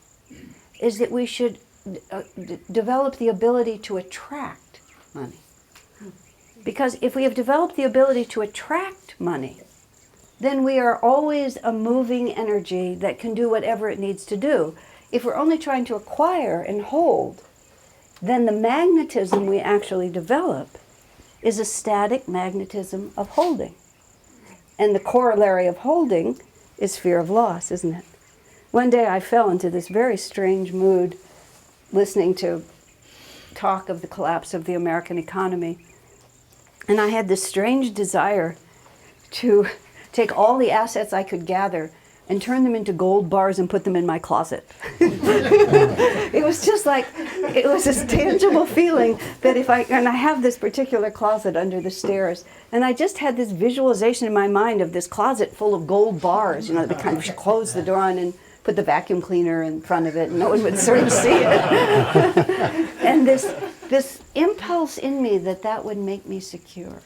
is that we should develop the ability to attract money. Because if we have developed the ability to attract money, then we are always a moving energy that can do whatever it needs to do. If we're only trying to acquire and hold, then the magnetism we actually develop is a static magnetism of holding. And the corollary of holding is fear of loss, isn't it? One day I fell into this very strange mood listening to talk of the collapse of the American economy. And I had this strange desire to take all the assets I could gather and turn them into gold bars and put them in my closet. It was just like, it was this tangible feeling that and I have this particular closet under the stairs, and I just had this visualization in my mind of this closet full of gold bars, you know, that kind of close the door on and put the vacuum cleaner in front of it, and no one would sort of see it. And this impulse in me that would make me secure,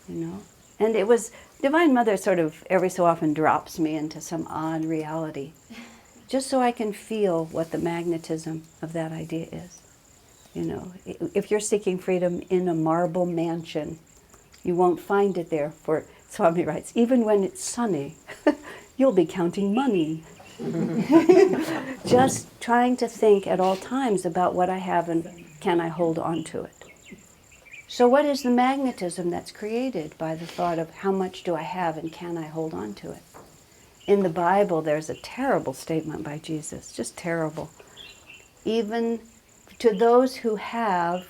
you know? And it was, Divine Mother sort of every so often drops me into some odd reality, just so I can feel what the magnetism of that idea is. You know, if you're seeking freedom in a marble mansion, you won't find it there. For Swami writes, even when it's sunny, you'll be counting money. Just trying to think at all times about what I have and can I hold on to it. So what is the magnetism that's created by the thought of how much do I have and can I hold on to it? In the Bible, there's a terrible statement by Jesus, just terrible. Even to those who have,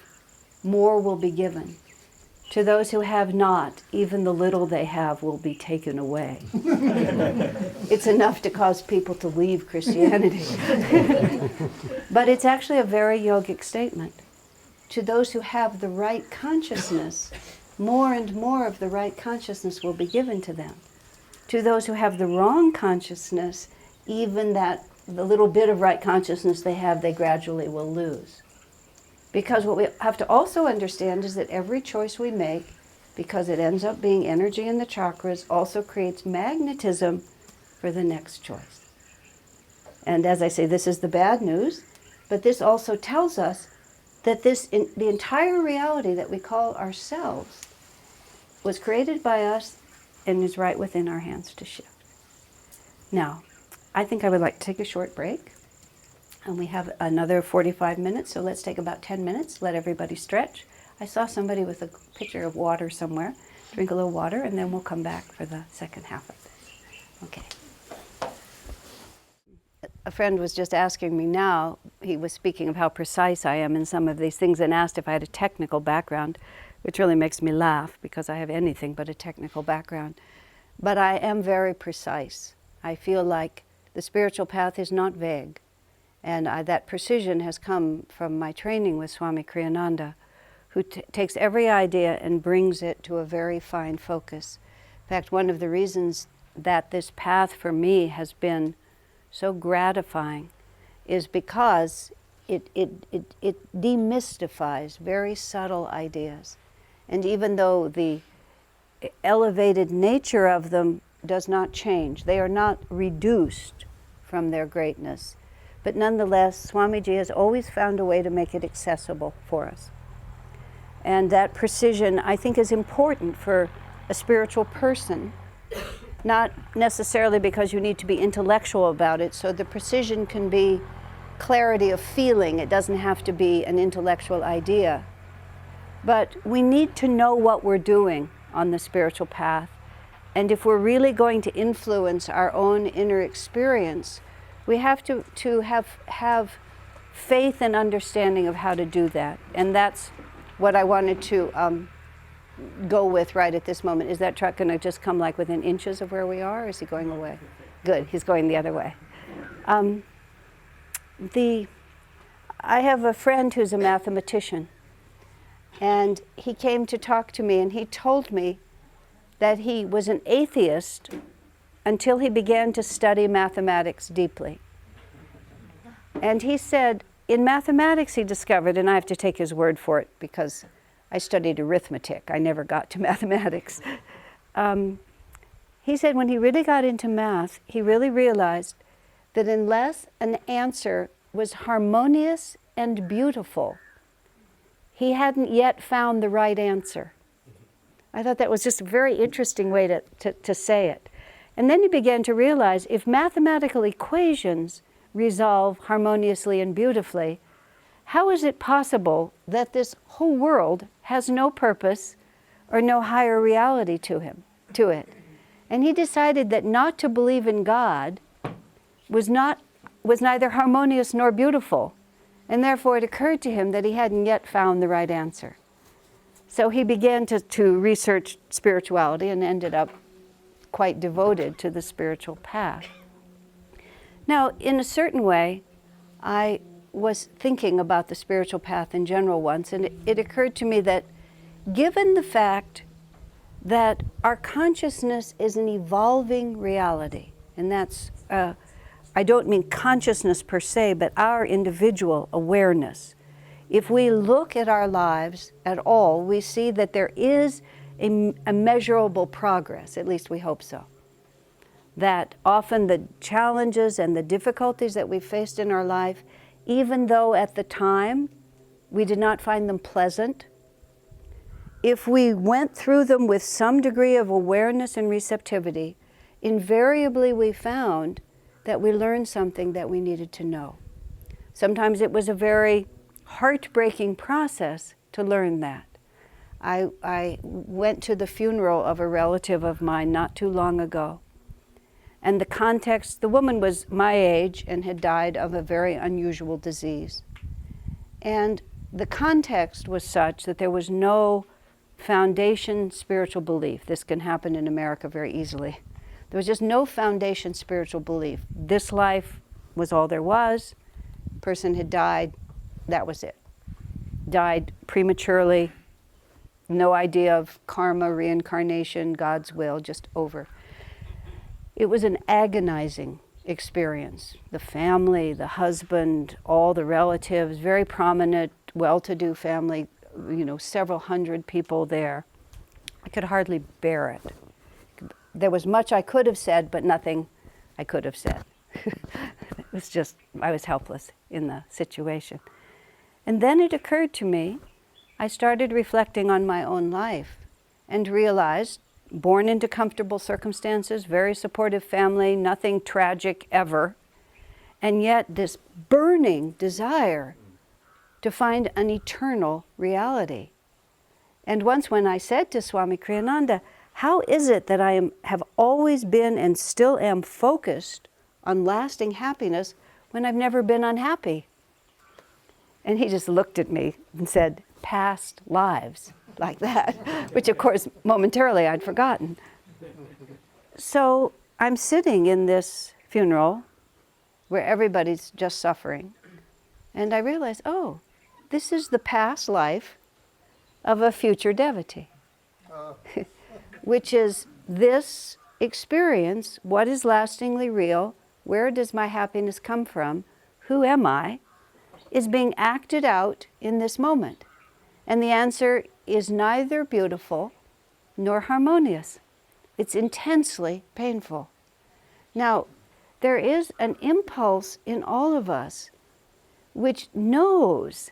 more will be given. To those who have not, even the little they have will be taken away. It's enough to cause people to leave Christianity. But it's actually a very yogic statement. To those who have the right consciousness, more and more of the right consciousness will be given to them. To those who have the wrong consciousness, even the little bit of right consciousness they have, they gradually will lose. Because what we have to also understand is that every choice we make, because it ends up being energy in the chakras, also creates magnetism for the next choice. And as I say, this is the bad news, but this also tells us that the entire reality that we call ourselves was created by us and is right within our hands to shift. Now, I think I would like to take a short break. And we have another 45 minutes, so let's take about 10 minutes, let everybody stretch. I saw somebody with a pitcher of water somewhere. drink a little water, and then we'll come back for the second half of this. Okay. A friend was just asking me now, he was speaking of how precise I am in some of these things and asked if I had a technical background, which really makes me laugh because I have anything but a technical background. But I am very precise. I feel like the spiritual path is not vague. And that precision has come from my training with Swami Kriyananda, who takes every idea and brings it to a very fine focus. In fact, one of the reasons that this path for me has been so gratifying is because it demystifies very subtle ideas. And even though the elevated nature of them does not change, they are not reduced from their greatness, but nonetheless, Swamiji has always found a way to make it accessible for us. And that precision, I think, is important for a spiritual person, not necessarily because you need to be intellectual about it. So the precision can be clarity of feeling. It doesn't have to be an intellectual idea. But we need to know what we're doing on the spiritual path. And if we're really going to influence our own inner experience, we have to have faith and understanding of how to do that. And that's what I wanted to go with right at this moment. Is that truck going to just come like within inches of where we are, or is he going away? Good, he's going the other way. I have a friend who's a mathematician, and he came to talk to me, and he told me that he was an atheist until he began to study mathematics deeply. And he said, in mathematics he discovered, and I have to take his word for it because I studied arithmetic, I never got to mathematics. He said when he really got into math, he really realized that unless an answer was harmonious and beautiful, he hadn't yet found the right answer. I thought that was just a very interesting way to say it. And then he began to realize if mathematical equations resolve harmoniously and beautifully, how is it possible that this whole world has no purpose or no higher reality to it? And he decided that not to believe in God was neither harmonious nor beautiful, and therefore it occurred to him that he hadn't yet found the right answer. So he began to research spirituality and ended up quite devoted to the spiritual path. Now, in a certain way, I was thinking about the spiritual path in general once, and it occurred to me that given the fact that our consciousness is an evolving reality, and that's, I don't mean consciousness per se, but our individual awareness. If we look at our lives at all, we see that there is a measurable progress, at least we hope so. That often the challenges and the difficulties that we faced in our life, even though at the time we did not find them pleasant, if we went through them with some degree of awareness and receptivity, invariably we found that we learned something that we needed to know. Sometimes it was a very heartbreaking process to learn that. I went to the funeral of a relative of mine not too long ago. And the context, the woman was my age and had died of a very unusual disease. And the context was such that there was no foundation spiritual belief. This can happen in America very easily. There was just no foundation spiritual belief. This life was all there was. Person had died, that was it. Died prematurely, no idea of karma, reincarnation, God's will, just over. It was an agonizing experience. The family, the husband, all the relatives, very prominent, well-to-do family, several hundred people there. I could hardly bear it. There was much I could have said, but nothing I could have said. It was just, I was helpless in the situation. And then it occurred to me, I started reflecting on my own life and realized, born into comfortable circumstances, very supportive family, nothing tragic ever, and yet this burning desire to find an eternal reality. And once when I said to Swami Kriyananda, how is it that I have always been and still am focused on lasting happiness when I've never been unhappy? And he just looked at me and said, past lives, like that, which of course momentarily I'd forgotten. So I'm sitting in this funeral where everybody's just suffering, and I realize, oh, this is the past life of a future devotee, which is this experience, what is lastingly real, where does my happiness come from, who am I, is being acted out in this moment. And the answer is neither beautiful nor harmonious. It's intensely painful. Now, there is an impulse in all of us which knows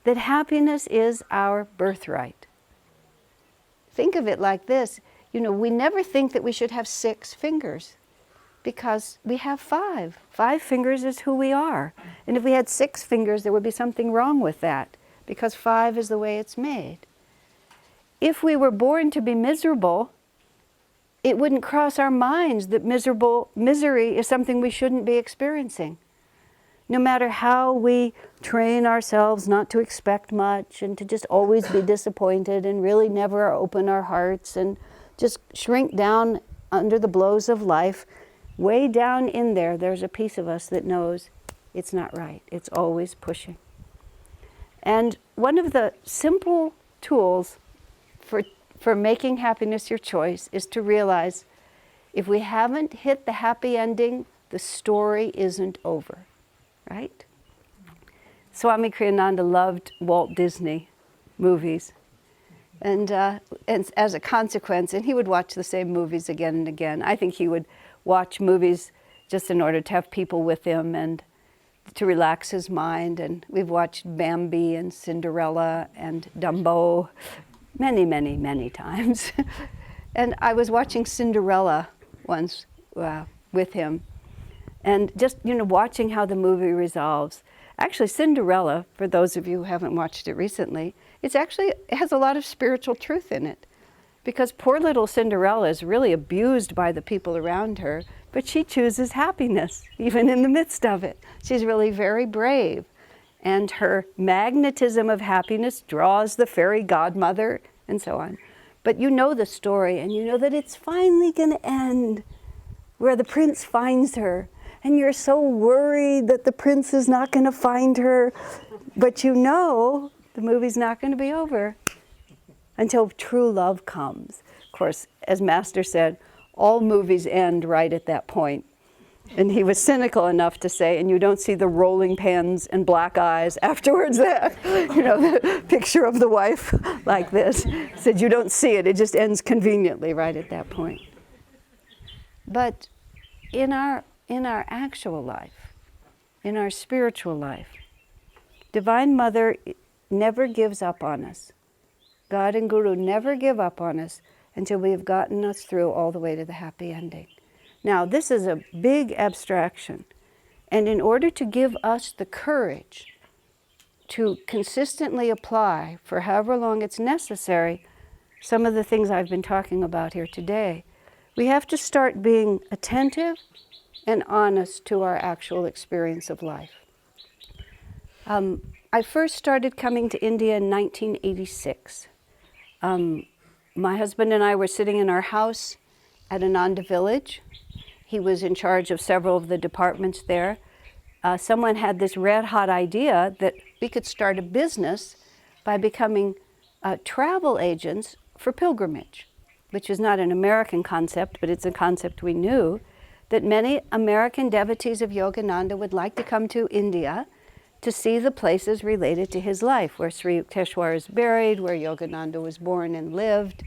that happiness is our birthright. Think of it like this. You know, we never think that we should have 6 fingers because we have 5. 5 fingers is who we are. And if we had 6 fingers, there would be something wrong with that because 5 is the way it's made. If we were born to be miserable, it wouldn't cross our minds that misery is something we shouldn't be experiencing. No matter how we train ourselves not to expect much and to just always be disappointed and really never open our hearts and just shrink down under the blows of life, way down in there, there's a piece of us that knows it's not right. It's always pushing. And one of the simple tools for making happiness your choice is to realize if we haven't hit the happy ending, the story isn't over. Right? Swami Kriyananda loved Walt Disney movies. And as a consequence, and he would watch the same movies again and again. I think he would watch movies just in order to have people with him and to relax his mind. And we've watched Bambi and Cinderella and Dumbo many, many, many times. And I was watching Cinderella once with him. And just, watching how the movie resolves. Actually, Cinderella, for those of you who haven't watched it recently, it has a lot of spiritual truth in it. Because poor little Cinderella is really abused by the people around her, but she chooses happiness, even in the midst of it. She's really very brave. And her magnetism of happiness draws the fairy godmother, and so on. But you know the story, and you know that it's finally going to end where the prince finds her. And you're so worried that the prince is not going to find her. But you know the movie's not going to be over until true love comes. Of course, as Master said, all movies end right at that point. And he was cynical enough to say, and you don't see the rolling pans and black eyes afterwards, the picture of the wife like this. He said, you don't see it. It just ends conveniently right at that point. But in our actual life, in our spiritual life, Divine Mother never gives up on us. God and Guru never give up on us until we have gotten us through all the way to the happy ending. Now, this is a big abstraction. And in order to give us the courage to consistently apply for however long it's necessary, some of the things I've been talking about here today, we have to start being attentive and honest to our actual experience of life. I first started coming to India in 1986. My husband and I were sitting in our house at Ananda Village. He was in charge of several of the departments there. Someone had this red-hot idea that we could start a business by becoming travel agents for pilgrimage, which is not an American concept, but it's a concept we knew, that many American devotees of Yogananda would like to come to India to see the places related to his life, where Sri Yukteswar is buried, where Yogananda was born and lived,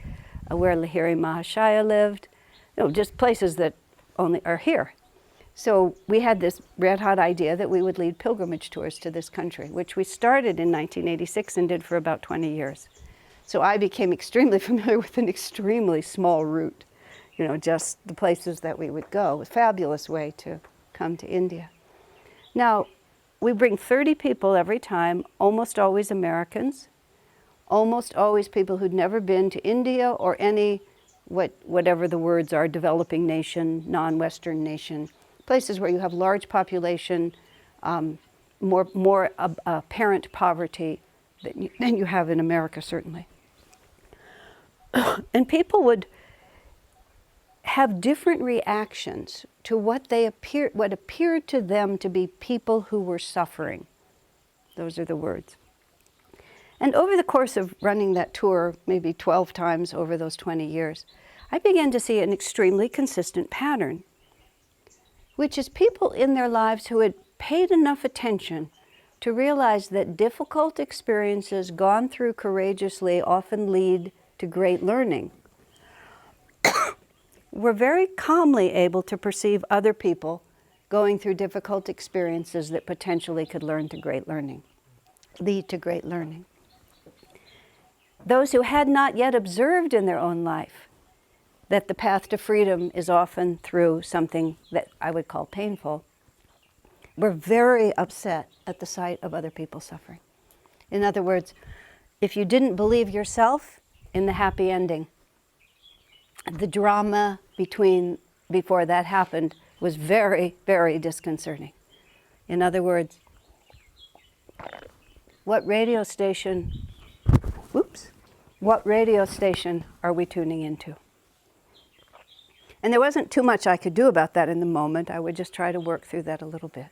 where Lahiri Mahashaya lived, just places that only are here. So we had this red-hot idea that we would lead pilgrimage tours to this country, which we started in 1986 and did for about 20 years. So I became extremely familiar with an extremely small route, just the places that we would go. A fabulous way to come to India. Now, we bring 30 people every time, almost always Americans, almost always people who'd never been to India or any, whatever the words are, developing nation, non-Western nation, places where you have large population, more apparent poverty than you have in America, certainly. And people would have different reactions to what appeared to them to be people who were suffering. Those are the words. And over the course of running that tour, maybe 12 times over those 20 years, I began to see an extremely consistent pattern, which is people in their lives who had paid enough attention to realize that difficult experiences gone through courageously often lead to great learning, were very calmly able to perceive other people going through difficult experiences that potentially could lead to great learning. Those who had not yet observed in their own life that the path to freedom is often through something that I would call painful, were very upset at the sight of other people suffering. In other words, if you didn't believe yourself in the happy ending, the drama before that happened was very, very disconcerting. In other words, what radio station are we tuning into? And there wasn't too much I could do about that in the moment. I would just try to work through that a little bit.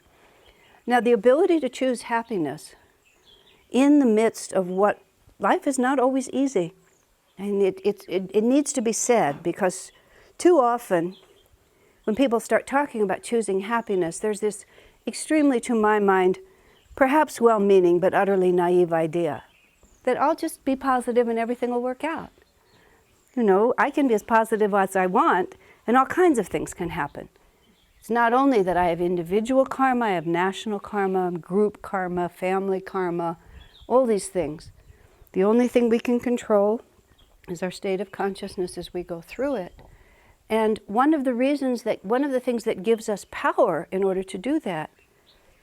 Now, the ability to choose happiness in the midst of what life is not always easy. And it needs to be said, because too often when people start talking about choosing happiness, there's this extremely, to my mind, perhaps well-meaning but utterly naive idea that I'll just be positive and everything will work out. You know, I can be as positive as I want and all kinds of things can happen. It's not only that I have individual karma, I have national karma, group karma, family karma, all these things. The only thing we can control is our state of consciousness as we go through it. And one of the things that gives us power in order to do that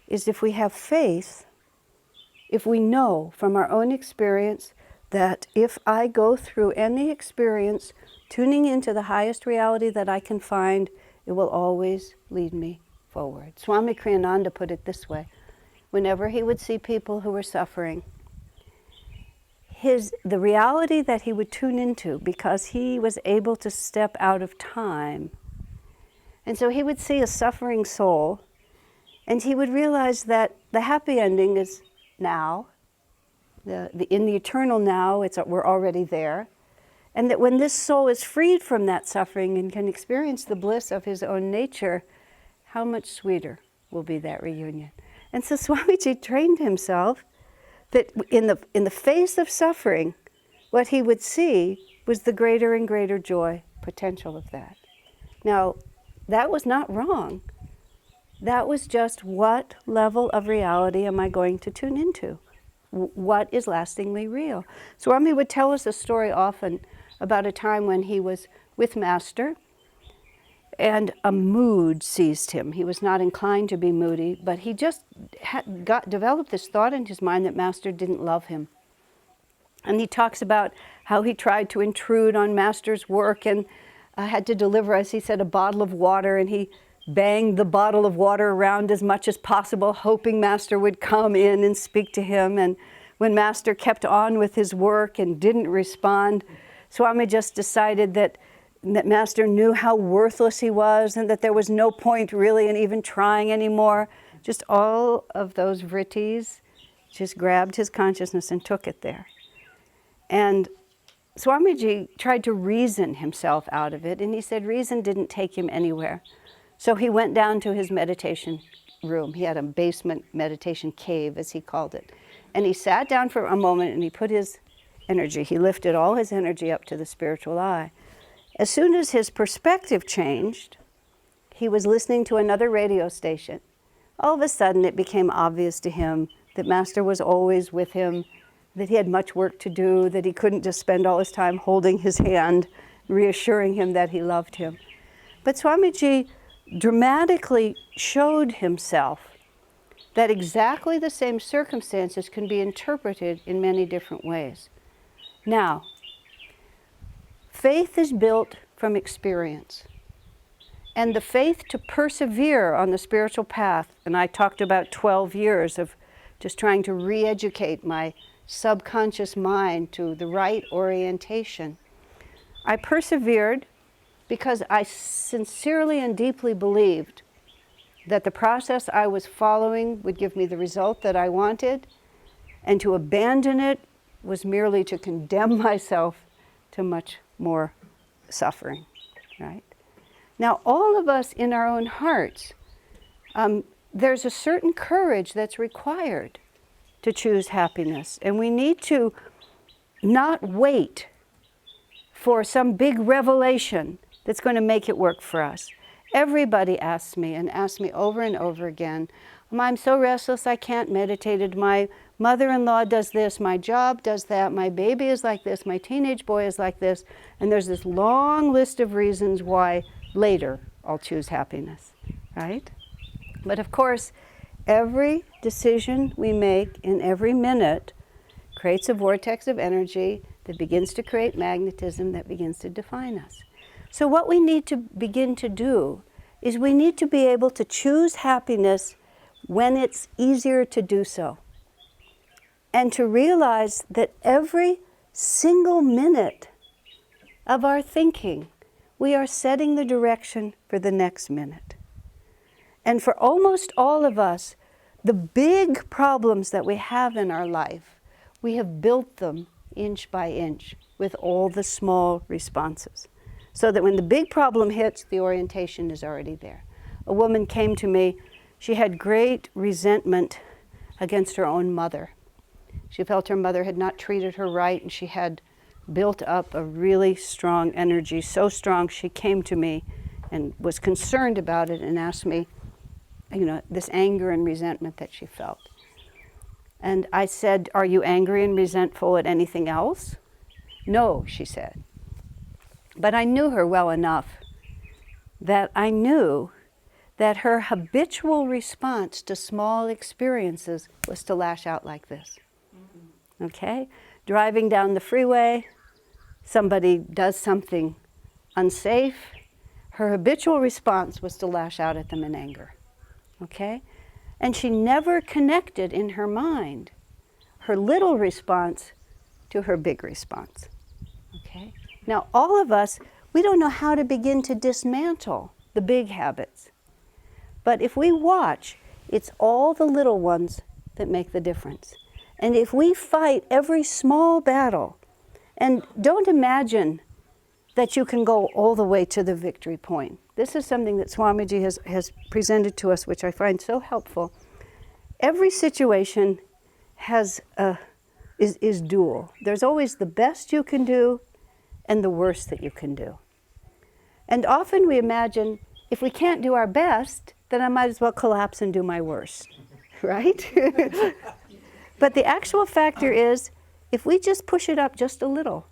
is if we have faith, if we know from our own experience that if I go through any experience tuning into the highest reality that I can find, it will always lead me forward. Swami Kriyananda put it this way. Whenever he would see people who were suffering, the reality that he would tune into, because he was able to step out of time. And so he would see a suffering soul, and he would realize that the happy ending is now. In the eternal now, we're already there. And that when this soul is freed from that suffering and can experience the bliss of his own nature, how much sweeter will be that reunion. And so Swamiji trained himself that in the face of suffering, what he would see was the greater and greater joy potential of that. Now, that was not wrong. That was just, what level of reality am I going to tune into? What is lastingly real? Swami would tell us a story often about a time when he was with Master and a mood seized him. He was not inclined to be moody, but he just developed this thought in his mind that Master didn't love him. And he talks about how he tried to intrude on Master's work and had to deliver, as he said, a bottle of water, and he banged the bottle of water around as much as possible, hoping Master would come in and speak to him. And when Master kept on with his work and didn't respond, Swami just decided that Master knew how worthless he was and that there was no point really in even trying anymore. Just all of those vrittis just grabbed his consciousness and took it there. And Swamiji tried to reason himself out of it, and he said reason didn't take him anywhere. So he went down to his meditation room. He had a basement meditation cave, as he called it. And he sat down for a moment and he put his energy, he lifted all his energy up to the spiritual eye. As soon as his perspective changed, he was listening to another radio station. All of a sudden it became obvious to him that Master was always with him, that he had much work to do, that he couldn't just spend all his time holding his hand, reassuring him that he loved him. But Swamiji dramatically showed himself that exactly the same circumstances can be interpreted in many different ways. Now, faith is built from experience. And the faith to persevere on the spiritual path, and I talked about 12 years of just trying to re-educate my subconscious mind to the right orientation. I persevered because I sincerely and deeply believed that the process I was following would give me the result that I wanted, and to abandon it was merely to condemn myself to much more suffering, right? Now, all of us in our own hearts, there's a certain courage that's required to choose happiness. And we need to not wait for some big revelation that's going to make it work for us. Everybody asks me, and asks me over and over again, I'm so restless I can't meditate. My mother-in-law does this, my job does that, my baby is like this, my teenage boy is like this, and there's this long list of reasons why later I'll choose happiness, right? But of course, every decision we make in every minute creates a vortex of energy that begins to create magnetism that begins to define us. So what we need to begin to do is we need to be able to choose happiness when it's easier to do so. And to realize that every single minute of our thinking, we are setting the direction for the next minute. And for almost all of us, the big problems that we have in our life, we have built them inch by inch with all the small responses. So that when the big problem hits, the orientation is already there. A woman came to me, she had great resentment against her own mother. She felt her mother had not treated her right, and she had built up a really strong energy, so strong she came to me and was concerned about it and asked me, this anger and resentment that she felt. And I said, are you angry and resentful at anything else? No, she said. But I knew her well enough that I knew that her habitual response to small experiences was to lash out like this. Okay? Driving down the freeway, somebody does something unsafe, her habitual response was to lash out at them in anger. Okay? And she never connected in her mind her little response to her big response. Okay? Now, all of us, we don't know how to begin to dismantle the big habits. But if we watch, it's all the little ones that make the difference. And if we fight every small battle, and don't imagine that you can go all the way to the victory point. This is something that Swamiji has presented to us, which I find so helpful. Every situation is dual. There's always the best you can do and the worst that you can do. And often we imagine, if we can't do our best, then I might as well collapse and do my worst, right? But the actual factor is, if we just push it up just a little,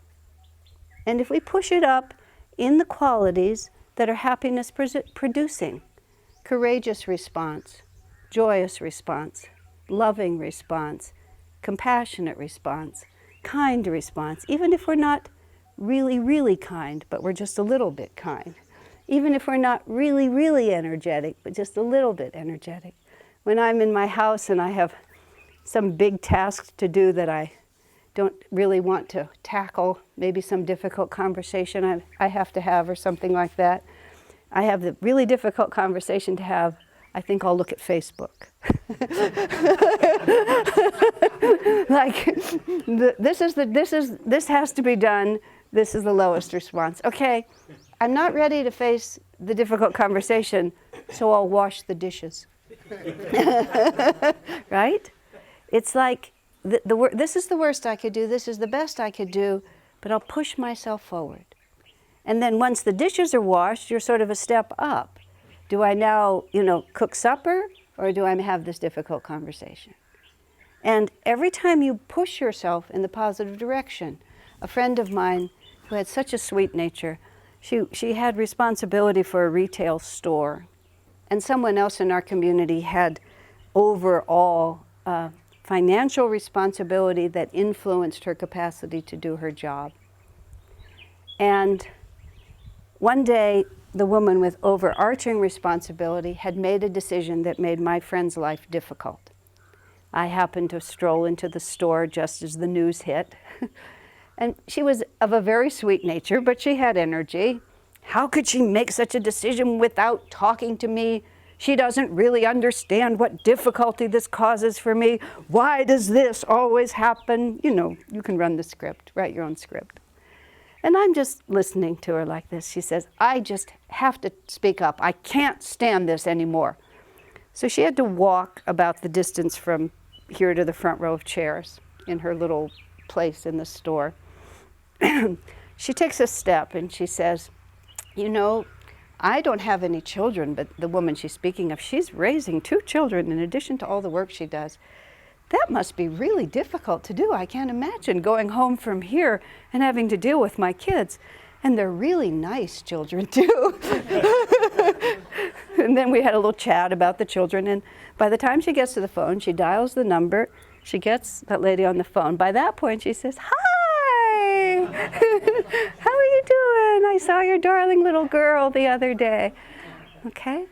and if we push it up in the qualities that are happiness producing, courageous response, joyous response, loving response, compassionate response, kind response, even if we're not really, really kind, but we're just a little bit kind. Even if we're not really, really energetic, but just a little bit energetic. When I'm in my house and I have some big tasks to do that I don't really want to tackle, maybe some difficult conversation I have to have or something like that, I have the really difficult conversation to have, I think I'll look at Facebook. This has to be done. This is the lowest response. Okay, I'm not ready to face the difficult conversation, so I'll wash the dishes. Right? It's like, this is the worst I could do, this is the best I could do, but I'll push myself forward. And then once the dishes are washed, you're sort of a step up. Do I now, cook supper, or do I have this difficult conversation? And every time you push yourself in the positive direction, a friend of mine who had such a sweet nature, she had responsibility for a retail store. And someone else in our community had overall financial responsibility that influenced her capacity to do her job. And one day, the woman with overarching responsibility had made a decision that made my friend's life difficult. I happened to stroll into the store just as the news hit. And she was of a very sweet nature, but she had energy. How could she make such a decision without talking to me? She doesn't really understand what difficulty this causes for me. Why does this always happen? You know, you can run the script, write your own script. And I'm just listening to her like this. She says, I just have to speak up. I can't stand this anymore. So she had to walk about the distance from here to the front row of chairs in her little place in the store. She takes a step and she says, you know, I don't have any children, but the woman she's speaking of, she's raising 2 children in addition to all the work she does. That must be really difficult to do. I can't imagine going home from here and having to deal with my kids. And they're really nice children, too. And then we had a little chat about the children. And by the time she gets to the phone, she dials the number. She gets that lady on the phone. By that point, she says, hi, how are you doing? I saw your darling little girl the other day. Okay?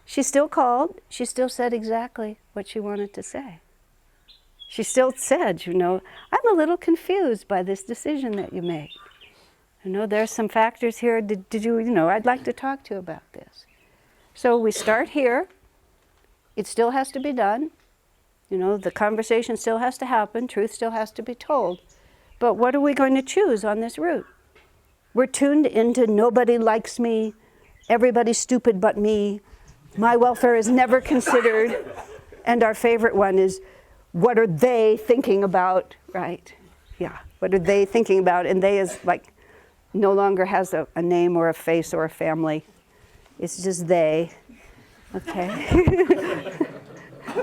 She still called. She still said exactly what she wanted to say. She still said, you know, I'm a little confused by this decision that you made. You know, there's some factors here. Did you, you know, I'd like to talk to you about this. So we start here. It still has to be done. You know, the conversation still has to happen. Truth still has to be told. But what are we going to choose on this route? We're tuned into nobody likes me, everybody's stupid but me, my welfare is never considered, and our favorite one is, what are they thinking about, right? Yeah, what are they thinking about? And they is like, no longer has a name or a face or a family. It's just they, okay?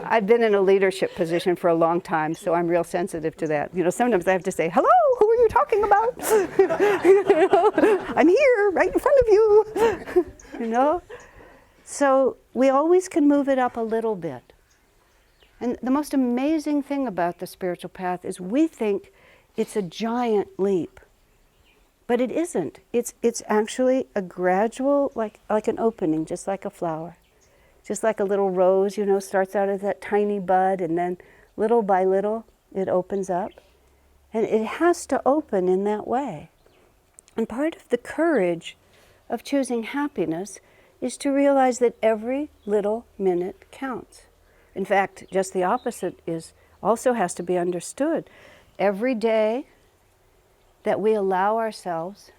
I've been in a leadership position for a long time, so I'm real sensitive to that. You know, sometimes I have to say, hello, who are you talking about? You know, I'm here, right in front of you. You know? So we always can move it up a little bit. And the most amazing thing about the spiritual path is we think it's a giant leap. But it isn't. It's actually a gradual, like an opening, just like a flower. Just like a little rose, you know, starts out as that tiny bud, and then little by little it opens up. And it has to open in that way. And part of the courage of choosing happiness is to realize that every little minute counts. In fact, just the opposite also has to be understood. Every day that we allow ourselves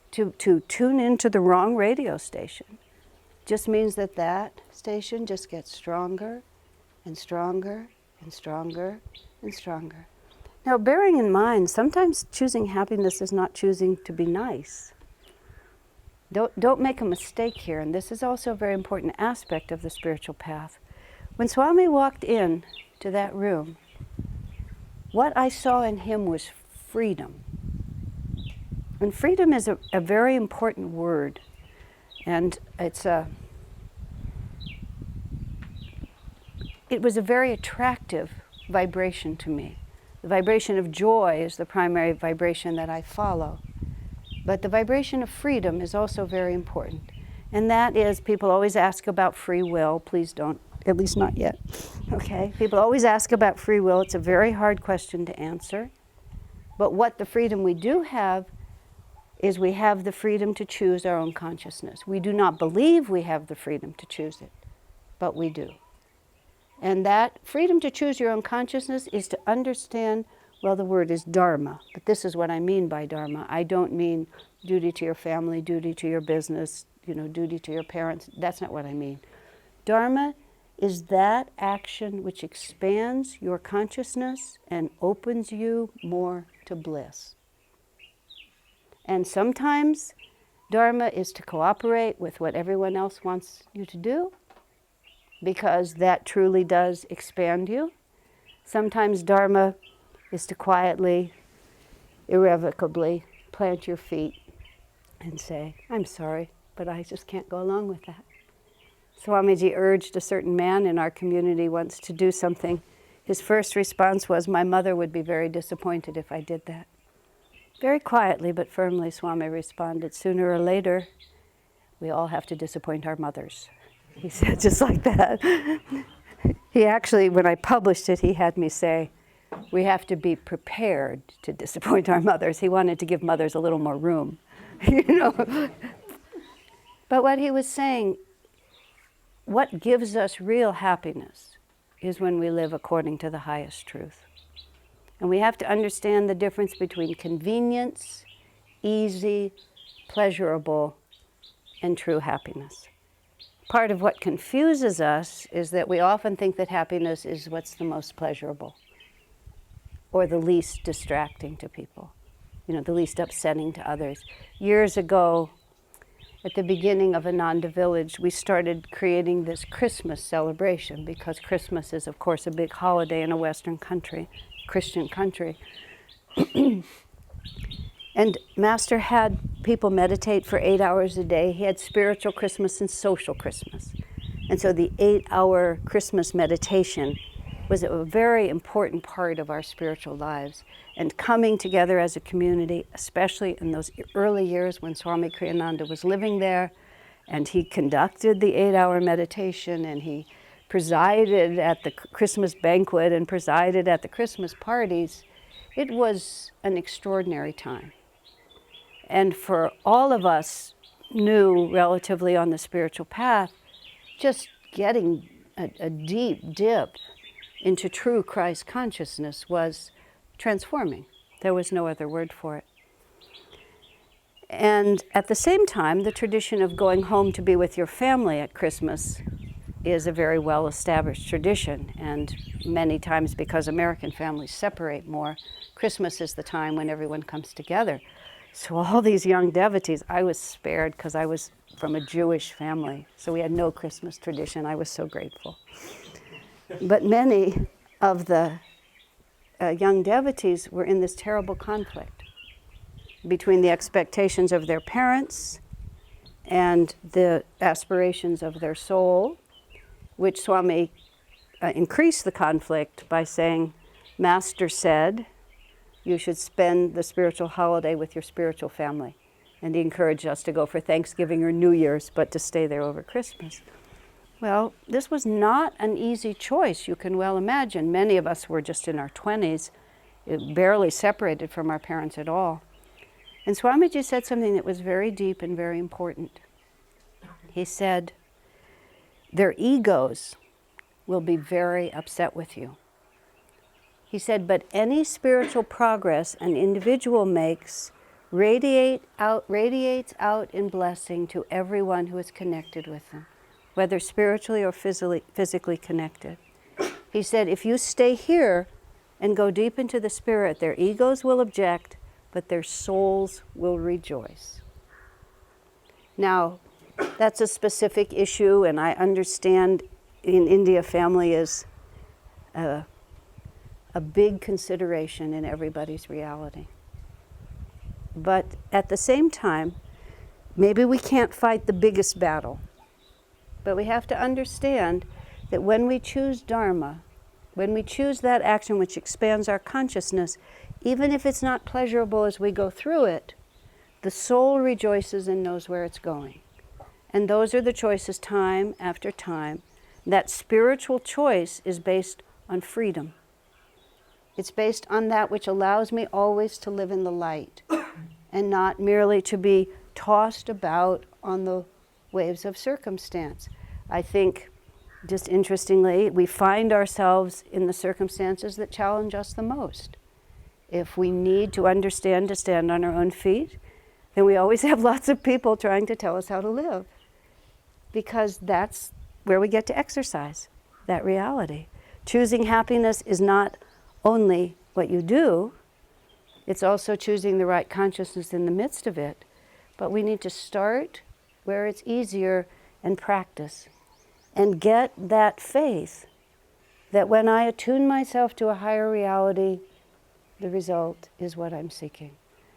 to tune into the wrong radio station just means that that station just gets stronger and stronger and stronger and stronger. Now, bearing in mind, sometimes choosing happiness is not choosing to be nice. Don't make a mistake here, and this is also a very important aspect of the spiritual path. When Swami walked in to that room, what I saw in him was freedom. And freedom is a very important word. And it was a very attractive vibration to me. The vibration of joy is the primary vibration that I follow. But the vibration of freedom is also very important. And that is, people always ask about free will. Please don't, at least not yet. Okay? People always ask about free will. It's a very hard question to answer. But what the freedom we do have is we have the freedom to choose our own consciousness. We do not believe we have the freedom to choose it, but we do. And that freedom to choose your own consciousness is to understand, well, the word is dharma, but this is what I mean by dharma. I don't mean duty to your family, duty to your business, duty to your parents. That's not what I mean. Dharma is that action which expands your consciousness and opens you more to bliss. And sometimes dharma is to cooperate with what everyone else wants you to do, because that truly does expand you. Sometimes dharma is to quietly, irrevocably plant your feet and say, I'm sorry, but I just can't go along with that. Swamiji urged a certain man in our community once to do something his first response was, "My mother would be very disappointed if I did that." Very quietly but firmly, Swami responded, "Sooner or later, we all have to disappoint our mothers." He said just like that. He actually, when I published it, he had me say, "We have to be prepared to disappoint our mothers." He wanted to give mothers a little more room, you know. But what he was saying, what gives us real happiness is when we live according to the highest truth. And we have to understand the difference between convenience, easy, pleasurable, and true happiness. Part of what confuses us is that we often think that happiness is what's the most pleasurable or the least distracting to people, the least upsetting to others. Years ago, at the beginning of Ananda Village, we started creating this Christmas celebration because Christmas is, of course, a big holiday in a Western country, Christian country. And Master had people meditate for 8 hours a day. He had spiritual Christmas and social Christmas. And so the 8-hour Christmas meditation was a very important part of our spiritual lives. And coming together as a community, especially in those early years when Swami Kriyananda was living there, and he conducted the 8-hour meditation, and he presided at the Christmas banquet and presided at the Christmas parties, it was an extraordinary time. And for all of us new relatively on the spiritual path, just getting a deep dip into true Christ consciousness was transforming. There was no other word for it. And at the same time, the tradition of going home to be with your family at Christmas is a very well-established tradition. And many times, because American families separate more, Christmas is the time when everyone comes together. So all these young devotees, I was spared because I was from a Jewish family. So we had no Christmas tradition. I was so grateful. But many of the young devotees were in this terrible conflict between the expectations of their parents and the aspirations of their soul, which Swami increased the conflict by saying, "Master said you should spend the spiritual holiday with your spiritual family." And he encouraged us to go for Thanksgiving or New Year's, but to stay there over Christmas. Well, this was not an easy choice, you can well imagine. Many of us were just in our 20s, barely separated from our parents at all. And Swamiji said something that was very deep and very important. He said, "Their egos will be very upset with you." He said, "But any spiritual progress an individual makes radiates out in blessing to everyone who is connected with them, whether spiritually or physically connected." He said, "If you stay here and go deep into the spirit, their egos will object, but their souls will rejoice." Now, that's a specific issue, and I understand in India family is a big consideration in everybody's reality. But at the same time, maybe we can't fight the biggest battle. But we have to understand that when we choose Dharma, when we choose that action which expands our consciousness, even if it's not pleasurable as we go through it, the soul rejoices and knows where it's going. And those are the choices time after time. That spiritual choice is based on freedom. It's based on that which allows me always to live in the light and not merely to be tossed about on the waves of circumstance. I think, just interestingly, we find ourselves in the circumstances that challenge us the most. If we need to understand to stand on our own feet, then we always have lots of people trying to tell us how to live, because that's where we get to exercise that reality. Choosing happiness is not only what you do, it's also choosing the right consciousness in the midst of it. But we need to start where it's easier and practice and get that faith that when I attune myself to a higher reality, the result is what I'm seeking.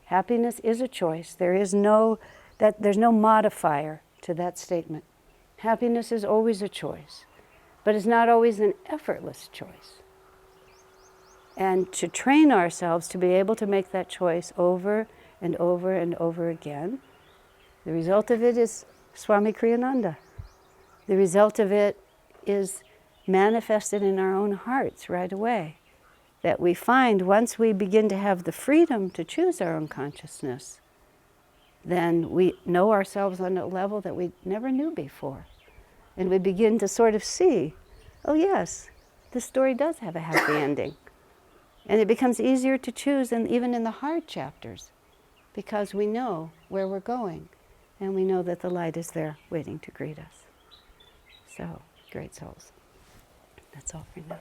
Happiness is a choice. There's no modifier to that statement. Happiness is always a choice, but it's not always an effortless choice. and to train ourselves to be able to make that choice over and over and over again. The result of it is Swami Kriyananda. The result of it is manifested in our own hearts right away. That we find once we begin to have the freedom to choose our own consciousness, then we know ourselves on a level that we never knew before. And we begin to sort of see, oh yes, this story does have a happy ending. And it becomes easier to choose, and even in the hard chapters, because we know where we're going, and we know that the light is there waiting to greet us. So, great souls. That's all for now.